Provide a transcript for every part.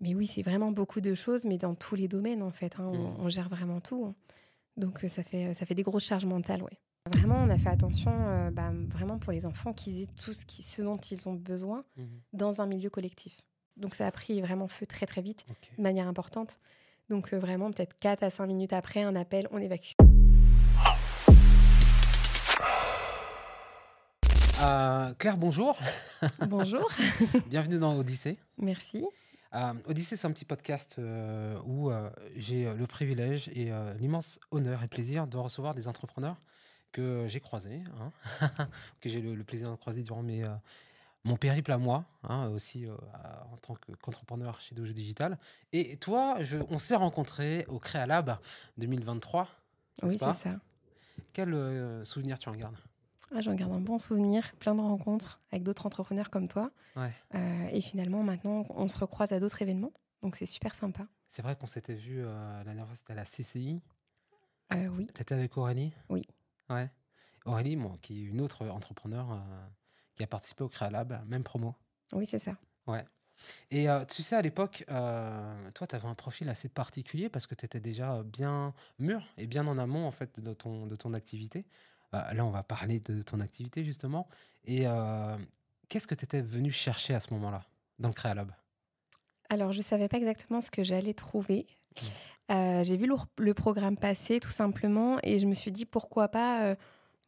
Mais oui, c'est vraiment beaucoup de choses, mais dans tous les domaines, en fait. On gère vraiment tout, hein. Donc, ça fait des grosses charges mentales, ouais. Vraiment, on a fait attention, vraiment pour les enfants, qu'ils aient tout ce dont ils ont besoin dans un milieu collectif. Donc, ça a pris vraiment feu très, très vite, de manière importante. Donc, vraiment, peut-être 4 à 5 minutes après, un appel, on évacue. Claire, bonjour. Bonjour. Bienvenue dans Odyssée. Merci. Odyssée, c'est un petit podcast où j'ai le privilège et l'immense honneur et plaisir de recevoir des entrepreneurs que j'ai croisés, que j'ai le plaisir de croiser durant mon périple à moi, aussi en tant qu'entrepreneur chez Dojo Digital. Et toi, on s'est rencontrés au Créalab 2023, n'est-ce Oui, c'est pas? ça. Quel souvenir tu en gardes? J'en garde un bon souvenir, plein de rencontres avec d'autres entrepreneurs comme toi. Ouais. Et finalement, maintenant, on se recroise à d'autres événements. Donc, c'est super sympa. C'est vrai qu'on s'était vu la dernière fois, c'était à la CCI. Oui. Tu étais avec Aurélie? Oui. Ouais. Aurélie, qui est une autre entrepreneur qui a participé au Créalab, même promo. Oui, c'est ça. Ouais. Et tu sais, à l'époque, toi, tu avais un profil assez particulier parce que tu étais déjà bien mûr et bien en amont en fait, de ton activité. Là, on va parler de ton activité, justement. Et qu'est-ce que tu étais venu chercher à ce moment-là, dans le Créalab? Alors, je ne savais pas exactement ce que j'allais trouver. J'ai vu le programme passer, tout simplement, et je me suis dit, pourquoi pas...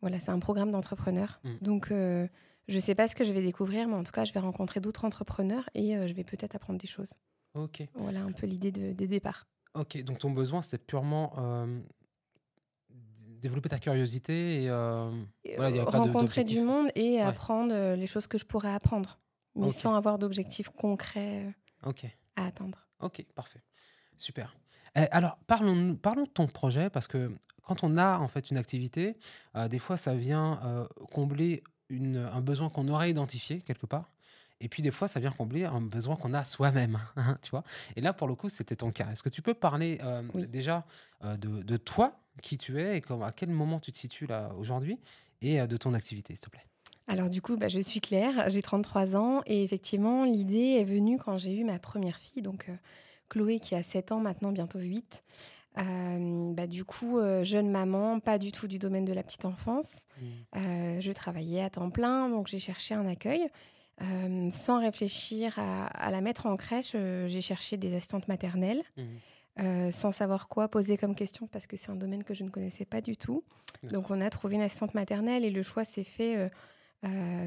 voilà, c'est un programme d'entrepreneurs. Donc, je ne sais pas ce que je vais découvrir, mais en tout cas, je vais rencontrer d'autres entrepreneurs et je vais peut-être apprendre des choses. Ok. Voilà un peu l'idée des départs. Ok, donc ton besoin, c'était purement développer ta curiosité et voilà, il n'y avait pas Rencontrer du d'objectif. monde et Ouais. apprendre les choses que je pourrais apprendre, mais Ok. sans avoir d'objectifs concrets Ok. à atteindre. Ok, parfait. Super. Alors, parlons de ton projet, parce que quand on a en fait une activité, des fois, ça vient combler un besoin qu'on aurait identifié quelque part. Et puis, des fois, ça vient combler un besoin qu'on a soi-même, tu vois. Et là, pour le coup, c'était ton cas. Est-ce que tu peux parler Oui. déjà de toi, qui tu es, et à quel moment tu te situes là aujourd'hui, et de ton activité, s'il te plaît? Alors du coup, je suis Claire, j'ai 33 ans et effectivement, l'idée est venue quand j'ai eu ma première fille, donc Chloé qui a 7 ans maintenant, bientôt 8. Du coup, jeune maman, pas du tout du domaine de la petite enfance. Je travaillais à temps plein, donc j'ai cherché un accueil. Sans réfléchir à la mettre en crèche, j'ai cherché des assistantes maternelles. Sans savoir quoi poser comme question parce que c'est un domaine que je ne connaissais pas du tout. Donc on a trouvé une assistante maternelle et le choix s'est fait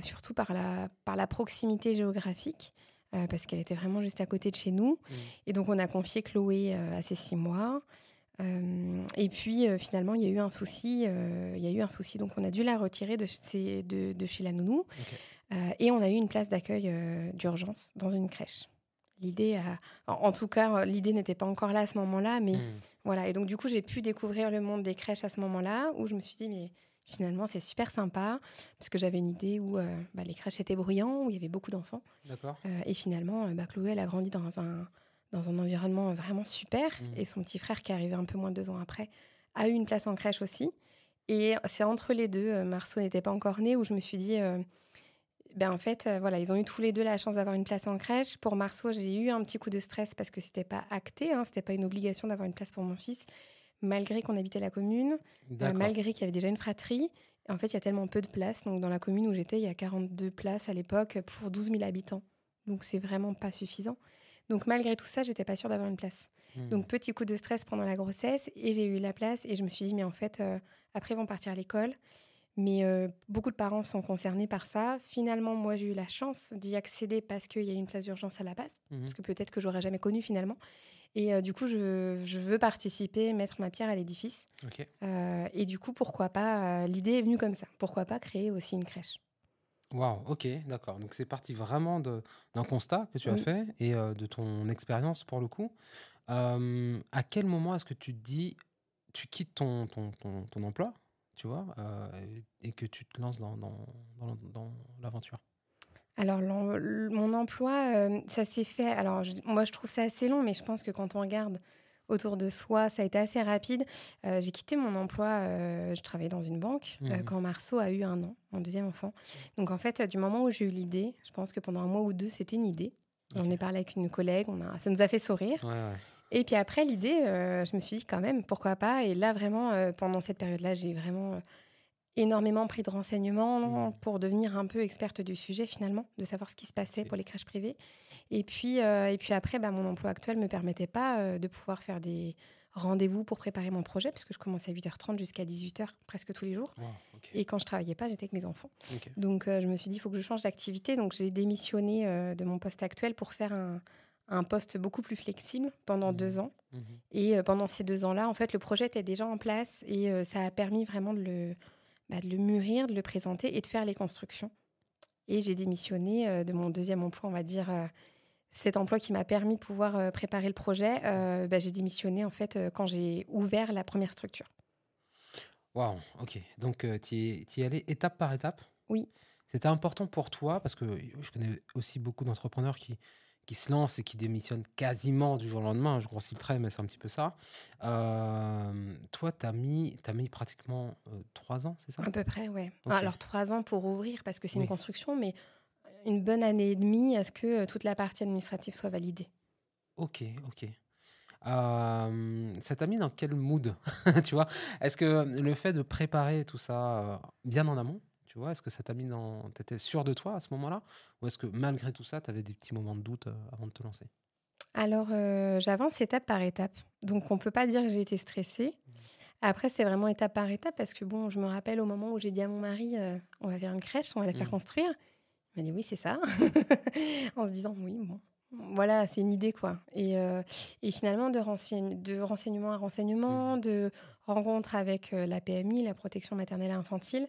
surtout par la proximité géographique parce qu'elle était vraiment juste à côté de chez nous. Et donc on a confié Chloé à ses 6 mois. Et puis finalement il y a eu un souci. Donc on a dû la retirer de chez la nounou. Et on a eu une place d'accueil d'urgence dans une crèche. L'idée, en tout cas, l'idée n'était pas encore là à ce moment-là, mais voilà. Et donc, du coup, j'ai pu découvrir le monde des crèches à ce moment-là, où je me suis dit, mais finalement, c'est super sympa, parce que j'avais une idée où les crèches étaient bruyantes, où il y avait beaucoup d'enfants. D'accord. Et finalement, Chloé, elle a grandi dans un environnement vraiment super, et son petit frère, qui est arrivé un peu moins de 2 ans après, a eu une place en crèche aussi. Et c'est entre les deux, Marceau n'était pas encore né, où je me suis dit... en fait, voilà, ils ont eu tous les deux la chance d'avoir une place en crèche. Pour Marceau, j'ai eu un petit coup de stress parce que c'était pas acté, c'était pas une obligation d'avoir une place pour mon fils, malgré qu'on habitait la commune, malgré qu'il y avait déjà une fratrie. En fait, il y a tellement peu de places. Donc, dans la commune où j'étais, il y a 42 places à l'époque pour 12 000 habitants. Donc, c'est vraiment pas suffisant. Donc, malgré tout ça, j'étais pas sûre d'avoir une place. Donc, petit coup de stress pendant la grossesse et j'ai eu la place et je me suis dit, mais en fait, après, ils vont partir à l'école. Mais beaucoup de parents sont concernés par ça. Finalement, moi, j'ai eu la chance d'y accéder parce qu'il y a eu une place d'urgence à la base, parce que peut-être que j'aurais jamais connu finalement. Et du coup, je veux participer, mettre ma pierre à l'édifice. Et du coup, pourquoi pas, l'idée est venue comme ça. Pourquoi pas créer aussi une crèche? Waouh, ok, d'accord. Donc c'est parti vraiment d'un constat que tu as fait et de ton expérience pour le coup. À quel moment est-ce que tu te dis, tu quittes ton emploi, tu vois, et que tu te lances dans l'aventure? Alors, mon emploi, ça s'est fait... Alors, moi, je trouve ça assez long, mais je pense que quand on regarde autour de soi, ça a été assez rapide. J'ai quitté mon emploi, je travaillais dans une banque, quand Marceau a eu 1 an, mon deuxième enfant. Donc, en fait, du moment où j'ai eu l'idée, je pense que pendant 1 mois ou 2, c'était une idée. J'en Ok. ai parlé avec une collègue, ça nous a fait sourire. Ouais, ouais. Et puis après, l'idée, je me suis dit quand même, pourquoi pas. Et là, vraiment, pendant cette période-là, j'ai vraiment énormément pris de renseignements Mhm. pour devenir un peu experte du sujet finalement, de savoir ce qui se passait pour les crèches privées. Et puis après, bah, mon emploi actuel ne me permettait pas de pouvoir faire des rendez-vous pour préparer mon projet, puisque je commençais à 8h30 jusqu'à 18h presque tous les jours. Wow, ok. Et quand je travaillais pas, j'étais avec mes enfants. Ok. Donc je me suis dit, il faut que je change d'activité. Donc j'ai démissionné de mon poste actuel pour faire un poste beaucoup plus flexible pendant 2 ans. Mhm. Et pendant ces 2 ans-là, en fait, le projet était déjà en place et ça a permis vraiment de le mûrir, de le présenter et de faire les constructions. Et j'ai démissionné de mon deuxième emploi, on va dire, cet emploi qui m'a permis de pouvoir préparer le projet. J'ai démissionné en fait quand j'ai ouvert la première structure. Wow, ok. Donc, tu y es allé étape par étape. Oui, C'était important pour toi parce que je connais aussi beaucoup d'entrepreneurs qui se lancent et qui démissionnent quasiment du jour au lendemain. Je grossis le trait, mais c'est un petit peu ça. Toi, t'as mis pratiquement 3 ans, c'est ça? à peu près, ouais. Ok. Alors 3 ans pour ouvrir parce que c'est une Oui. construction, mais une bonne année et demie à ce que toute la partie administrative soit validée. Ok, ok. Ça t'a mis dans quel mood? Tu vois? Est-ce que le fait de préparer tout ça bien en amont, tu vois, est-ce que ça t'a mis dans. T'étais sûr de toi à ce moment-là? Ou est-ce que malgré tout ça, t'avais des petits moments de doute avant de te lancer? Alors j'avance étape par étape. Donc on peut pas dire que j'ai été stressée. Après, c'est vraiment étape par étape parce que bon, je me rappelle au moment où j'ai dit à mon mari, on va faire une crèche, on va la faire Mhm. construire. Il m'a dit oui, c'est ça. En se disant oui, bon, voilà, c'est une idée quoi. Et finalement, de renseignement à renseignement, Mhm. de rencontre avec la PMI, la protection maternelle et infantile,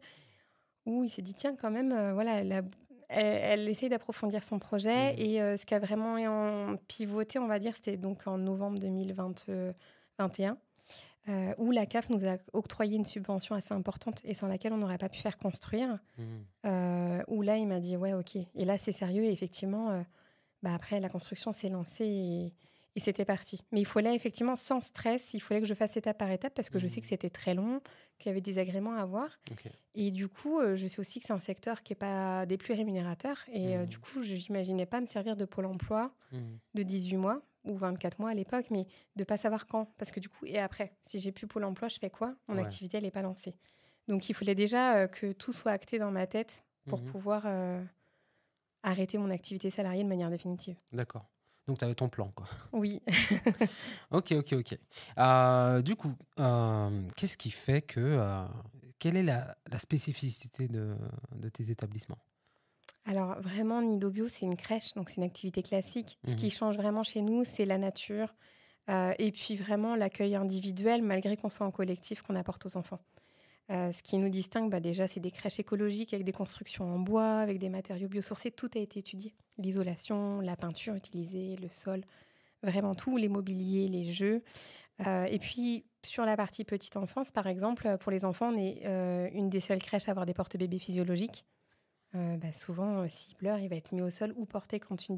où il s'est dit tiens, quand même, voilà, elle essaye d'approfondir son projet. Mhm. Et ce qui a vraiment pivoté, on va dire, c'était donc en novembre 2021. Où la CAF nous a octroyé une subvention assez importante et sans laquelle on n'aurait pas pu faire construire. Mhm. Où là, il m'a dit ouais, ok. Et là, c'est sérieux. Et effectivement, après, la construction s'est lancée et c'était parti. Mais il fallait effectivement, sans stress, il fallait que je fasse étape par étape parce que je sais que Mhm. c'était très long, qu'il y avait des agréments à avoir. Ok. Et du coup, je sais aussi que c'est un secteur qui n'est pas des plus rémunérateurs. Et du Mhm. coup, je n'imaginais pas me servir de Pôle emploi Mhm. de 18 mois ou 24 mois à l'époque, mais de pas savoir quand. Parce que du coup, et après, si j'ai plus Pôle emploi, je fais quoi? Mon Ouais. activité, elle n'est pas lancée. Donc, il fallait déjà que tout soit acté dans ma tête pour Mhm. pouvoir arrêter mon activité salariée de manière définitive. D'accord. Donc, tu avais ton plan, quoi. Oui. Ok, ok, ok. Du coup, qu'est-ce qui fait que. Quelle est la spécificité de tes établissements? Alors, vraiment, Nido Bio, c'est une crèche, donc c'est une activité classique. Ce qui Mhm. change vraiment chez nous, c'est la nature et puis vraiment l'accueil individuel, malgré qu'on soit en collectif, qu'on apporte aux enfants. Ce qui nous distingue, déjà, c'est des crèches écologiques avec des constructions en bois, avec des matériaux biosourcés. Tout a été étudié. L'isolation, la peinture utilisée, le sol, vraiment tout, les mobiliers, les jeux. Et puis, sur la partie petite enfance, par exemple, pour les enfants, on est une des seules crèches à avoir des porte-bébés physiologiques. Souvent, s'il pleure, il va être mis au sol ou porté quand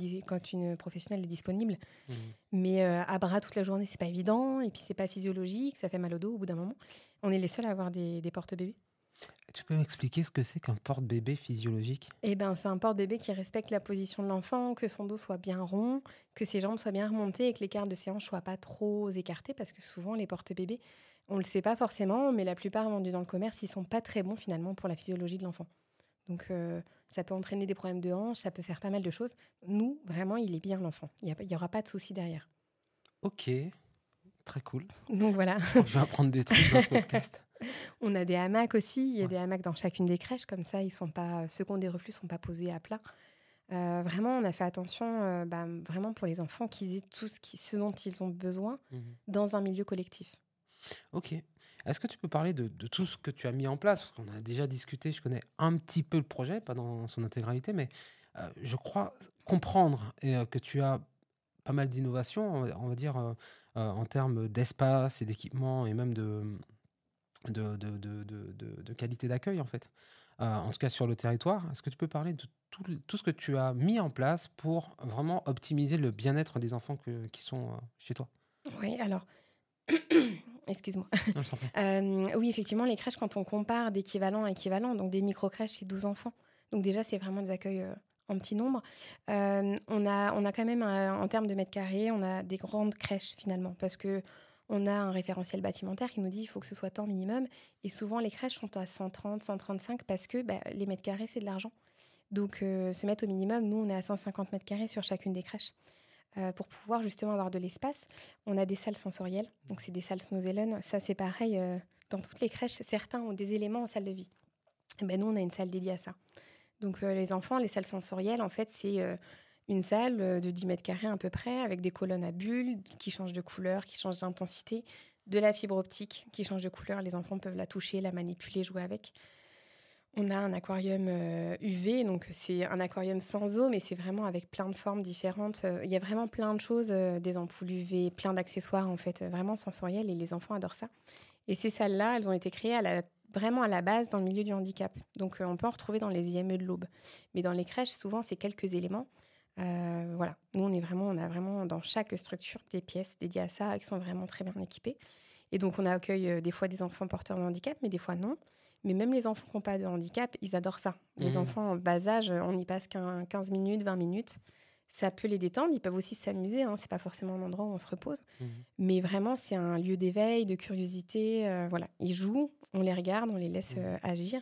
une professionnelle est disponible. Mhm. Mais à bras toute la journée, c'est pas évident. Et puis, c'est pas physiologique. Ça fait mal au dos au bout d'un moment. On est les seuls à avoir des porte-bébés. Tu peux m'expliquer ce que c'est qu'un porte-bébé physiologique? C'est un porte-bébé qui respecte la position de l'enfant, que son dos soit bien rond, que ses jambes soient bien remontées et que l'écart de ses hanches soit pas trop écarté parce que souvent les porte-bébés, on le sait pas forcément, mais la plupart vendus dans le commerce, ils sont pas très bons finalement pour la physiologie de l'enfant. Donc ça peut entraîner des problèmes de hanches, ça peut faire pas mal de choses. Nous, vraiment, il est bien l'enfant. Il y aura pas de souci derrière. Ok, très cool. Donc voilà. Je vais apprendre des trucs dans ce podcast. On a des hamacs aussi. Il y a Ouais. des hamacs dans chacune des crèches, comme ça, ils sont pas, ceux qui ont des reflux sont pas posés à plat. Vraiment, on a fait attention, vraiment pour les enfants, qu'ils aient ce dont ils ont besoin Mhm. dans un milieu collectif. Ok. Est-ce que tu peux parler de tout ce que tu as mis en place? Parce qu'on a déjà discuté, je connais un petit peu le projet, pas dans son intégralité, mais je crois comprendre que tu as pas mal d'innovations, on va dire, en termes d'espace et d'équipement et même de qualité d'accueil, en fait. En tout cas, sur le territoire. Est-ce que tu peux parler de tout ce que tu as mis en place pour vraiment optimiser le bien-être des enfants qui sont chez toi? Oui, alors, excuse-moi. Non, je t'en prie. Oui, effectivement, les crèches, quand on compare d'équivalent à équivalent, donc des micro-crèches, c'est 12 enfants. Donc déjà, c'est vraiment des accueils en petit nombre. On a quand même, en termes de mètres carrés, on a des grandes crèches finalement, parce que on a un référentiel bâtimentaire qui nous dit qu'il faut que ce soit tant minimum. Et souvent, les crèches sont à 130, 135 parce que les mètres carrés, c'est de l'argent. Donc, se mettre au minimum, nous, on est à 150 mètres carrés sur chacune des crèches. Pour pouvoir justement avoir de l'espace, on a des salles sensorielles. Donc, c'est des salles Snozellen. Ça, c'est pareil dans toutes les crèches. Certains ont des éléments en salle de vie. Et nous, on a une salle dédiée à ça. Donc, les enfants, les salles sensorielles, en fait, c'est une salle de 10 mètres carrés à peu près, avec des colonnes à bulles qui changent de couleur, qui changent d'intensité, de la fibre optique qui change de couleur. Les enfants peuvent la toucher, la manipuler, jouer avec. On a un aquarium UV, donc c'est un aquarium sans eau, mais c'est vraiment avec plein de formes différentes. Il y a vraiment plein de choses, des ampoules UV, plein d'accessoires en fait, vraiment sensoriels, et les enfants adorent ça. Et ces salles-là, elles ont été créées vraiment à la base dans le milieu du handicap. Donc on peut en retrouver dans les IME de l'Aube. Mais dans les crèches, souvent, c'est quelques éléments. Voilà, nous on a vraiment dans chaque structure des pièces dédiées à ça qui sont vraiment très bien équipées. Et donc on accueille des fois des enfants porteurs de handicap, mais des fois non. Mais même les enfants qui n'ont pas de handicap, ils adorent ça. Les enfants en bas âge, on y passe 15 minutes, 20 minutes. Ça peut les détendre. Ils peuvent aussi s'amuser. Ce n'est pas forcément un endroit où on se repose. Mais vraiment, c'est un lieu d'éveil, de curiosité. Voilà. Ils jouent, on les regarde, on les laisse agir.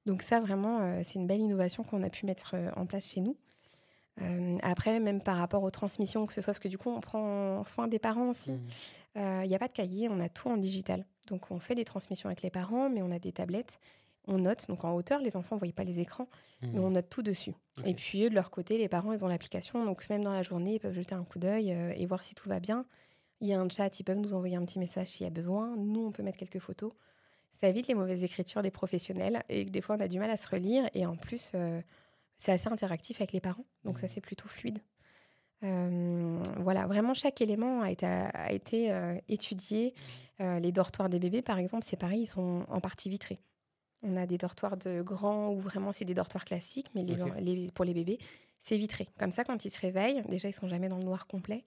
Donc ça, vraiment, c'est une belle innovation qu'on a pu mettre en place chez nous. Après, même par rapport aux transmissions, que ce soit parce que du coup, on prend soin des parents aussi. Il n'y a pas de cahier, on a tout en digital. Donc, on fait des transmissions avec les parents, mais on a des tablettes. On note, donc en hauteur, les enfants ne voient pas les écrans, mais on note tout dessus. Okay. Et puis, eux, de leur côté, les parents, ils ont l'application. Donc, même dans la journée, ils peuvent jeter un coup d'œil et voir si tout va bien. Il y a un chat, ils peuvent nous envoyer un petit message s'il y a besoin. Nous, on peut mettre quelques photos. Ça évite les mauvaises écritures des professionnels et des fois, on a du mal à se relire. Et en plus, c'est assez interactif avec les parents. Donc, ça, c'est plutôt fluide. Voilà, vraiment chaque élément a été étudié. Les dortoirs des bébés, par exemple, c'est pareil, ils sont en partie vitrés. On a des dortoirs de grands où vraiment c'est des dortoirs classiques, mais pour les bébés, c'est vitré. Comme ça, quand ils se réveillent, déjà, ils sont jamais dans le noir complet.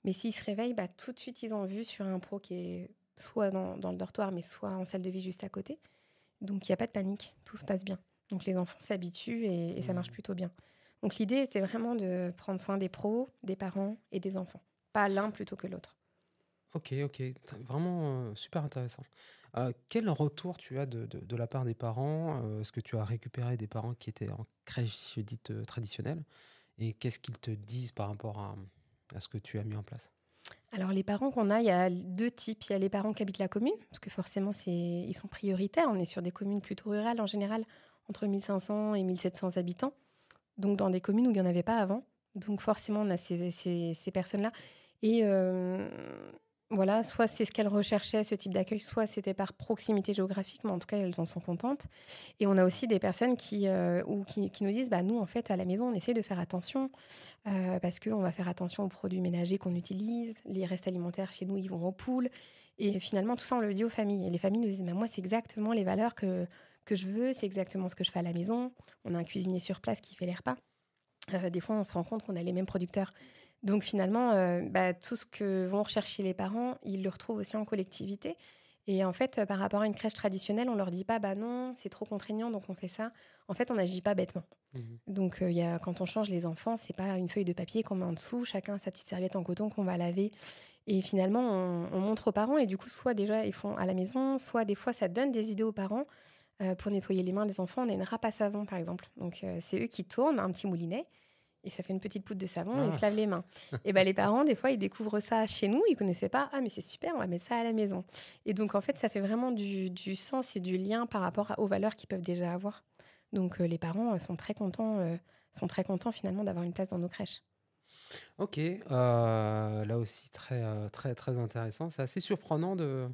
Mais s'ils se réveillent, tout de suite, ils ont vu sur un pro qui est soit dans le dortoir, mais soit en salle de vie juste à côté. Donc, il n'y a pas de panique, tout se passe bien. Donc, les enfants s'habituent et ça marche plutôt bien. Donc, l'idée était vraiment de prendre soin des pros, des parents et des enfants. Pas l'un plutôt que l'autre. Ok. Vraiment super intéressant. Quel retour tu as de la part des parents? Est-ce que tu as récupéré des parents qui étaient en crèche dite traditionnelle? Et qu'est-ce qu'ils te disent par rapport à ce que tu as mis en place? Alors, les parents qu'on a, il y a deux types. Il y a les parents qui habitent la commune, parce que forcément, ils sont prioritaires. On est sur des communes plutôt rurales, en général, entre 1500 et 1700 habitants. Donc, dans des communes où il n'y en avait pas avant. Donc, forcément, on a ces personnes-là. Et voilà, soit c'est ce qu'elles recherchaient, ce type d'accueil, soit c'était par proximité géographique, mais en tout cas, elles en sont contentes. Et on a aussi des personnes qui nous disent, nous, en fait, à la maison, on essaie de faire attention parce qu'on va faire attention aux produits ménagers qu'on utilise. Les restes alimentaires, chez nous, ils vont aux poules. Et finalement, tout ça, on le dit aux familles. Et les familles nous disent, moi, c'est exactement les valeurs que je veux, c'est exactement ce que je fais à la maison. On a un cuisinier sur place qui fait les repas. Des fois, on se rend compte qu'on a les mêmes producteurs. Donc finalement, tout ce que vont rechercher les parents, ils le retrouvent aussi en collectivité. Et en fait, par rapport à une crèche traditionnelle, on leur dit pas, non, c'est trop contraignant, donc on fait ça. En fait, on n'agit pas bêtement. Donc quand on change les enfants, c'est pas une feuille de papier qu'on met en dessous, chacun a sa petite serviette en coton qu'on va laver. Et finalement, on montre aux parents. Et du coup, soit déjà, ils font à la maison, soit des fois, ça donne des idées aux parents. Pour nettoyer les mains des enfants, on a une râpe à savon, par exemple. Donc, c'est eux qui tournent un petit moulinet. Et ça fait une petite poudre de savon et ils se lavent les mains. Et les parents, des fois, ils découvrent ça chez nous. Ils ne connaissaient pas. Ah, mais c'est super, on va mettre ça à la maison. Et donc, en fait, ça fait vraiment du sens et du lien par rapport aux valeurs qu'ils peuvent déjà avoir. Donc, les parents sont très contents finalement d'avoir une place dans nos crèches. Ok. Là aussi, très, très, très intéressant. C'est assez surprenant de...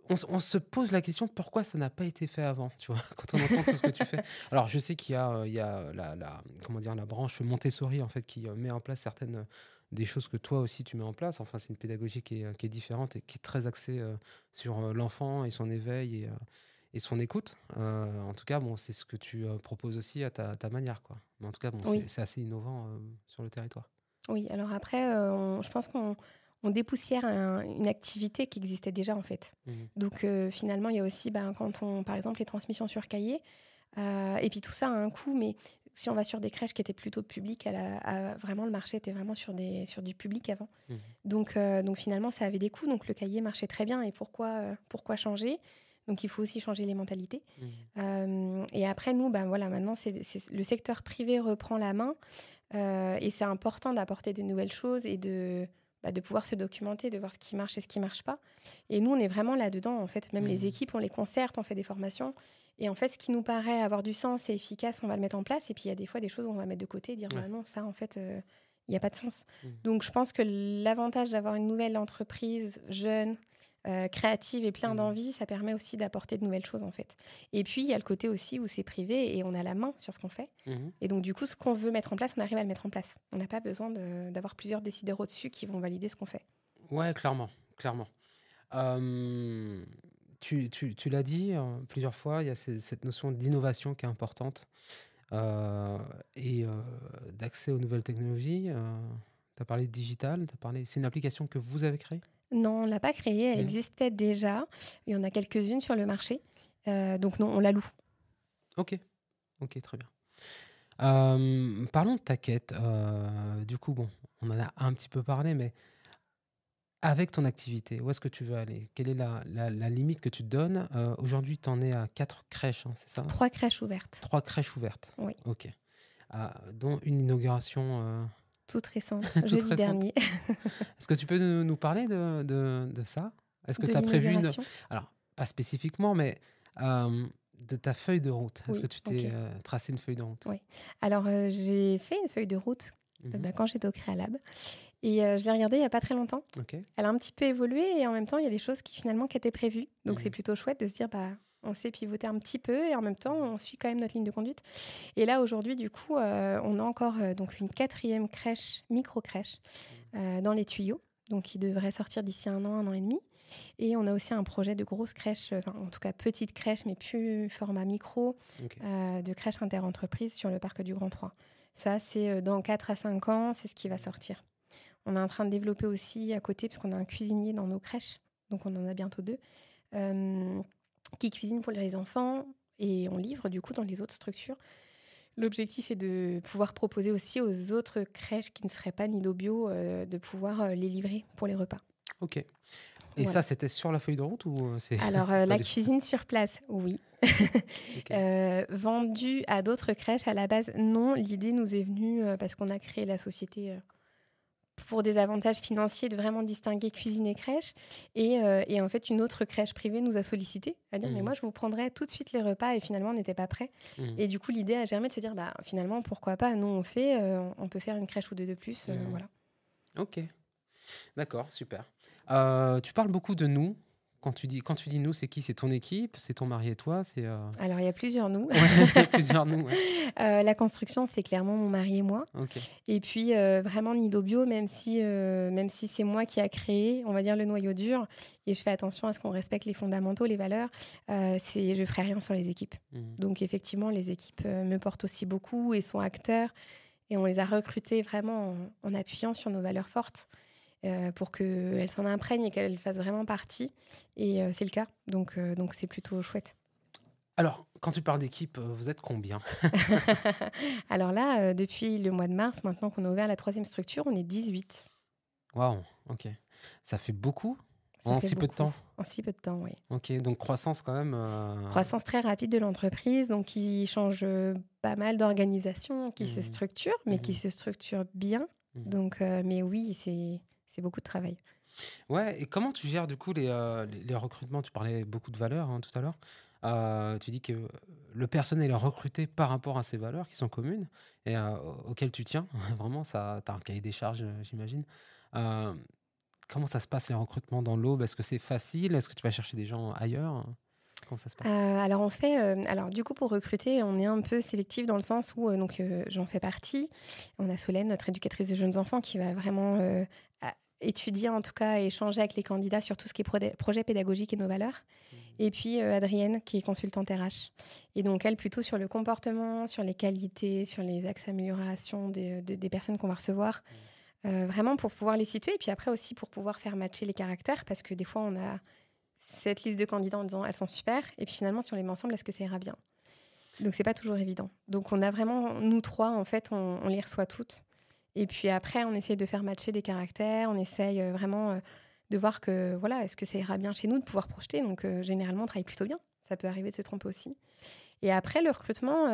On se pose la question pourquoi ça n'a pas été fait avant, tu vois, quand on entend tout ce que tu fais. Alors, je sais qu'il y a la branche Montessori, en fait, qui met en place certaines des choses que toi aussi tu mets en place. Enfin, c'est une pédagogie qui est différente et qui est très axée sur l'enfant et son éveil et son écoute. En tout cas, c'est ce que tu proposes aussi à ta manière, quoi. Mais en tout cas, Oui. c'est assez innovant sur le territoire. Oui, alors après, je pense qu'on dépoussière une activité qui existait déjà, en fait. Donc, finalement, il y a aussi, par exemple, les transmissions sur cahier. Et puis, tout ça a un coût, mais si on va sur des crèches qui étaient plutôt publiques, vraiment le marché était vraiment sur du public avant. Donc finalement, ça avait des coûts. Donc le cahier marchait très bien. Et pourquoi changer ? Donc il faut aussi changer les mentalités. Et après, nous, maintenant, le secteur privé reprend la main. Et c'est important d'apporter de nouvelles choses et de pouvoir se documenter, de voir ce qui marche et ce qui ne marche pas. Et nous, on est vraiment là-dedans. En fait, même les équipes, on les concerte, on fait des formations. Et en fait, ce qui nous paraît avoir du sens et efficace, on va le mettre en place. Et puis, il y a des fois des choses qu'on va mettre de côté et dire non, ça, en fait, il n'y a pas de sens. Donc, je pense que l'avantage d'avoir une nouvelle entreprise jeune, créative et plein d'envie, ça permet aussi d'apporter de nouvelles choses, en fait. Et puis, il y a le côté aussi où c'est privé et on a la main sur ce qu'on fait. Et donc, du coup, ce qu'on veut mettre en place, on arrive à le mettre en place. On n'a pas besoin d'avoir plusieurs décideurs au-dessus qui vont valider ce qu'on fait. Ouais, clairement. Tu l'as dit plusieurs fois, il y a cette notion d'innovation qui est importante et d'accès aux nouvelles technologies. Tu as parlé de digital, c'est une application que vous avez créée ? Non, on ne l'a pas créée, elle existait déjà. Il y en a quelques-unes sur le marché. Donc non, on la loue. Ok, très bien. Parlons de ta quête. Du coup, on en a un petit peu parlé, mais avec ton activité, où est-ce que tu veux aller ? Quelle est la limite que tu te donnes ? Aujourd'hui, tu en es à 4 crèches, c'est ça ? 3 crèches ouvertes. 3 crèches ouvertes. Oui. Ok. Dont une inauguration toute récente, toute jeudi récente. Dernier. Est-ce que tu peux nous parler de ça ? Est-ce que tu as prévu alors, pas spécifiquement, mais de ta feuille de route. Est-ce que tu t'es tracé une feuille de route ? Oui. Alors, j'ai fait une feuille de route quand j'étais au Créalab. Et je l'ai regardée il n'y a pas très longtemps. Elle a un petit peu évolué et en même temps, il y a des choses qui étaient prévues. Donc, c'est plutôt chouette de se dire, on sait pivoter un petit peu et en même temps, on suit quand même notre ligne de conduite. Et là, aujourd'hui, du coup, on a encore donc une 4e crèche, micro-crèche, dans les tuyaux. Donc, qui devrait sortir d'ici 1 an et demi. Et on a aussi un projet de grosse crèche, en tout cas petite crèche, mais plus format micro, de crèche inter-entreprise sur le parc du Grand 3. Ça, c'est dans 4 à 5 ans, c'est ce qui va sortir. On est en train de développer aussi à côté, parce qu'on a un cuisinier dans nos crèches, donc on en a bientôt 2, qui cuisine pour les enfants et on livre du coup dans les autres structures. L'objectif est de pouvoir proposer aussi aux autres crèches qui ne seraient pas Nido Bio de pouvoir les livrer pour les repas. Ok. Et ça, c'était sur la feuille de route ou c'est... Alors, la cuisine sur place, oui. Vendue à d'autres crèches, à la base, non. L'idée nous est venue parce qu'on a créé la société pour des avantages financiers de vraiment distinguer cuisine et crèche. Et en fait, une autre crèche privée nous a sollicité à dire mais moi, je vous prendrai tout de suite les repas. Et finalement, on n'était pas prêts. Et du coup, l'idée a germé de se dire finalement, pourquoi pas ? Nous, on peut faire une crèche ou deux de plus. Voilà. Ok. D'accord, super. Tu parles beaucoup de nous. Quand tu dis nous, c'est qui ? C'est ton équipe ? C'est ton mari et toi ? Alors, il y a plusieurs nous. Plusieurs nous, ouais. La construction, c'est clairement mon mari et moi. Et puis, vraiment, Nido Bio, même si c'est moi qui a créé, on va dire, le noyau dur, et je fais attention à ce qu'on respecte les fondamentaux, les valeurs, je ne ferai rien sur les équipes. Donc, effectivement, les équipes me portent aussi beaucoup et sont acteurs. Et on les a recrutés vraiment en appuyant sur nos valeurs fortes. Pour qu'elles s'en imprègnent et qu'elles fassent vraiment partie. Et c'est le cas. Donc c'est plutôt chouette. Alors, quand tu parles d'équipe, vous êtes combien ? Alors là, depuis le mois de mars, maintenant qu'on a ouvert la 3e structure, on est 18. Waouh, ok. Ça fait beaucoup en si peu de temps ? En si peu de temps, oui. Ok, donc croissance quand même. Croissance très rapide de l'entreprise, donc qui change pas mal d'organisation, qui se structure, mais qui se structure bien. Donc, mais oui, c'est beaucoup de travail. Ouais, et comment tu gères du coup les recrutements ? Tu parlais beaucoup de valeurs tout à l'heure. Tu dis que le personnel est recruté par rapport à ces valeurs qui sont communes et auxquelles tu tiens. Vraiment, tu as un cahier des charges, j'imagine. Comment ça se passe les recrutements dans l'Aube ? Est-ce que c'est facile ? Est-ce que tu vas chercher des gens ailleurs ? Comment ça se passe ? Alors, on fait... alors, du coup, pour recruter, on est un peu sélectif dans le sens où j'en fais partie. On a Solène, notre éducatrice de jeunes enfants, qui va vraiment étudier, en tout cas, et échanger avec les candidats sur tout ce qui est projet pédagogique et nos valeurs. Et puis, Adrienne, qui est consultante RH. Et donc, elle, plutôt sur le comportement, sur les qualités, sur les axes d'amélioration des personnes qu'on va recevoir. Vraiment pour pouvoir les situer. Et puis après aussi pour pouvoir faire matcher les caractères. Parce que des fois, on a cette liste de candidats en disant elles sont super, et puis finalement si on les met ensemble, est-ce que ça ira bien ? Donc, c'est pas toujours évident. Donc, on a vraiment, nous trois, en fait, on les reçoit toutes. Et puis après, on essaye de faire matcher des caractères. On essaye vraiment de voir que, voilà, est-ce que ça ira bien chez nous, de pouvoir projeter. Donc, généralement, on travaille plutôt bien. Ça peut arriver de se tromper aussi. Et après, le recrutement,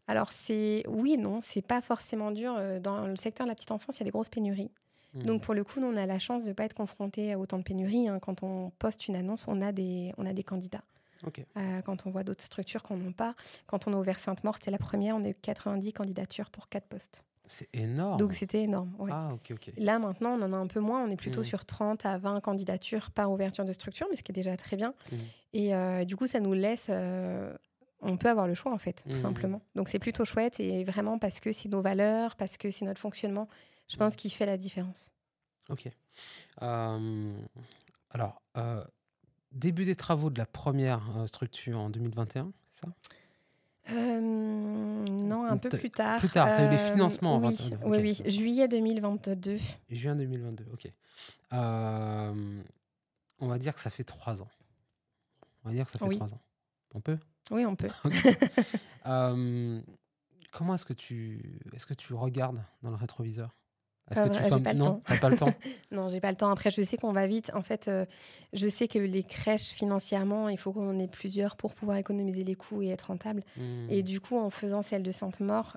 alors c'est oui et non, c'est pas forcément dur. Dans le secteur de la petite enfance, il y a des grosses pénuries. Donc, pour le coup, nous, on a la chance de ne pas être confrontés à autant de pénuries. Hein. Quand on poste une annonce, on a des candidats. Ok. Quand on voit d'autres structures qu'on n'a pas. Quand on a ouvert Sainte-Maure, c'était la première, on a eu 90 candidatures pour 4 postes. C'est énorme. Donc, c'était énorme. Ouais. Ah, ok. Là, maintenant, on en a un peu moins. On est plutôt sur 30 à 20 candidatures par ouverture de structure, mais ce qui est déjà très bien. Et du coup, ça nous laisse... on peut avoir le choix, en fait, tout simplement. Donc, c'est plutôt chouette. Et vraiment, parce que c'est nos valeurs, parce que c'est notre fonctionnement, je pense qu'il fait la différence. Ok. Alors, début des travaux de la première structure en 2021, c'est ça? Non, un peu plus tard. Plus tard, tu as eu les financements en 2022. Oui, oui, juillet 2022. Juin 2022, ok. On va dire que ça fait 3 ans. On va dire que ça fait 3 ans. On peut? Oui, on peut. Comment est-ce que tu regardes dans le rétroviseur? Est-ce que j'ai pas le temps. T'as pas le temps? Non, j'ai pas le temps. Après, je sais qu'on va vite. En fait, je sais que les crèches, financièrement, il faut qu'on ait plusieurs pour pouvoir économiser les coûts et être rentable. Et du coup, en faisant celle de Sainte-Maure,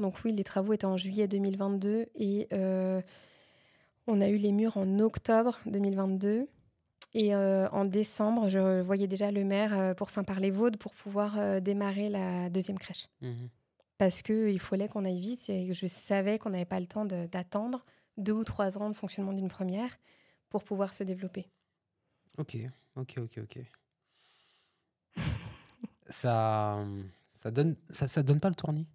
donc oui, les travaux étaient en juillet 2022 et on a eu les murs en octobre 2022. Et en décembre, je voyais déjà le maire pour Saint-Par-les-Vaudes pour pouvoir démarrer la deuxième crèche. Parce qu'il fallait qu'on aille vite et je savais qu'on n'avait pas le temps d'attendre 2 ou 3 ans de fonctionnement d'une première pour pouvoir se développer. Ok. ça donne pas le tournis?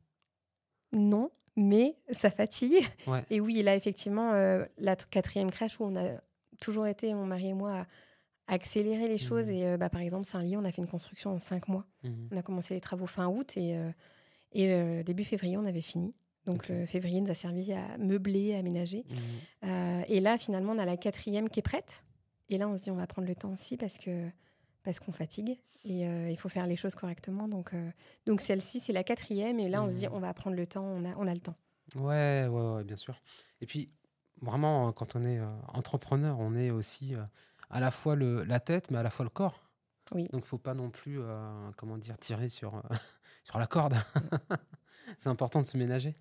Non, mais ça fatigue. Ouais. Et oui, là, effectivement, la 4e crèche où on a toujours été, mon mari et moi, à accélérer les choses. Et par exemple, Saint-Lié, on a fait une construction en 5 mois. On a commencé les travaux fin août et début février, on avait fini. Donc, février nous a servi à meubler, à aménager. Et là, finalement, on a la 4e qui est prête. Et là, on se dit, on va prendre le temps aussi parce qu'on fatigue. Et il faut faire les choses correctement. Donc celle-ci, c'est la 4e. Et là, on se dit, on va prendre le temps. On a le temps. Ouais, bien sûr. Et puis, vraiment, quand on est entrepreneur, on est aussi à la fois la tête, mais à la fois le corps. Oui. Donc, il ne faut pas non plus tirer sur la corde. C'est important de se ménager.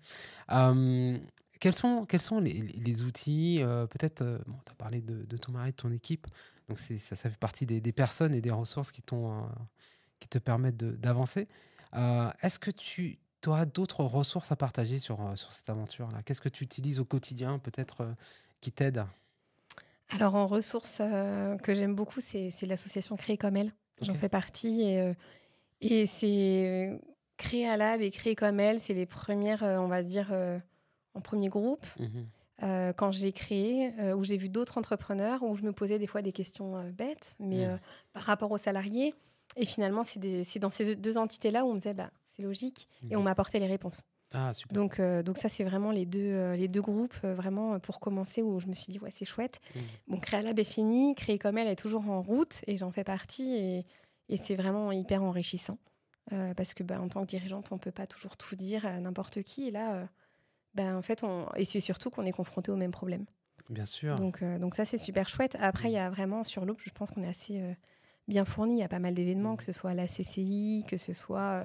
Quels sont les outils peut-être, tu as parlé de ton mari, de ton équipe. Donc, ça fait partie des personnes et des ressources qui te permettent d'avancer. Est-ce que tu auras d'autres ressources à partager sur cette aventure-là? Qu'est-ce que tu utilises au quotidien, peut-être, qui t'aide? Alors, en ressources que j'aime beaucoup, c'est l'association Créer comme elle. J'en fais partie. Et c'est Créer à Lab et Créer comme elle, c'est les premières, on va dire, en premier groupe. Quand j'ai créé, où j'ai vu d'autres entrepreneurs, où je me posais des fois des questions bêtes, mais par rapport aux salariés. Et finalement, c'est dans ces 2 entités-là où on me disait, c'est logique, et on m'apportait les réponses. Ah, super. Donc ça, c'est vraiment les deux groupes, vraiment, pour commencer, où je me suis dit, ouais, c'est chouette. Bon, Créer à Lab est fini, Créer comme elle est toujours en route, et j'en fais partie, et c'est vraiment hyper enrichissant. Parce que en tant que dirigeante, on ne peut pas toujours tout dire à n'importe qui. Et là, en fait, et c'est surtout qu'on est confronté aux mêmes problèmes. Bien sûr. Donc ça, c'est super chouette. Après, il y a vraiment, sur l'Aube, je pense qu'on est assez bien fourni. Il y a pas mal d'événements, que ce soit la CCI, que ce soit...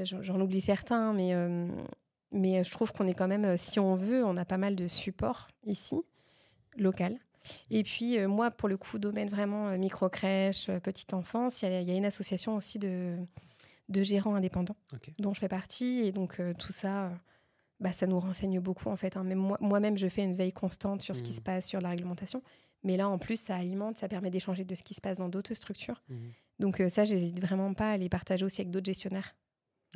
j'en oublie certains, mais je trouve qu'on est quand même, si on veut, on a pas mal de support ici, local. Et puis, moi, pour le coup, domaine vraiment micro-crèche, petite enfance, il y a une association aussi de gérants indépendants dont je fais partie. Et donc, tout ça, ça nous renseigne beaucoup, en fait. Hein. Même moi-même, je fais une veille constante sur ce qui se passe, sur la réglementation. Mais là, en plus, ça alimente, ça permet d'échanger de ce qui se passe dans d'autres structures. Donc, ça, j'hésite vraiment pas à les partager aussi avec d'autres gestionnaires.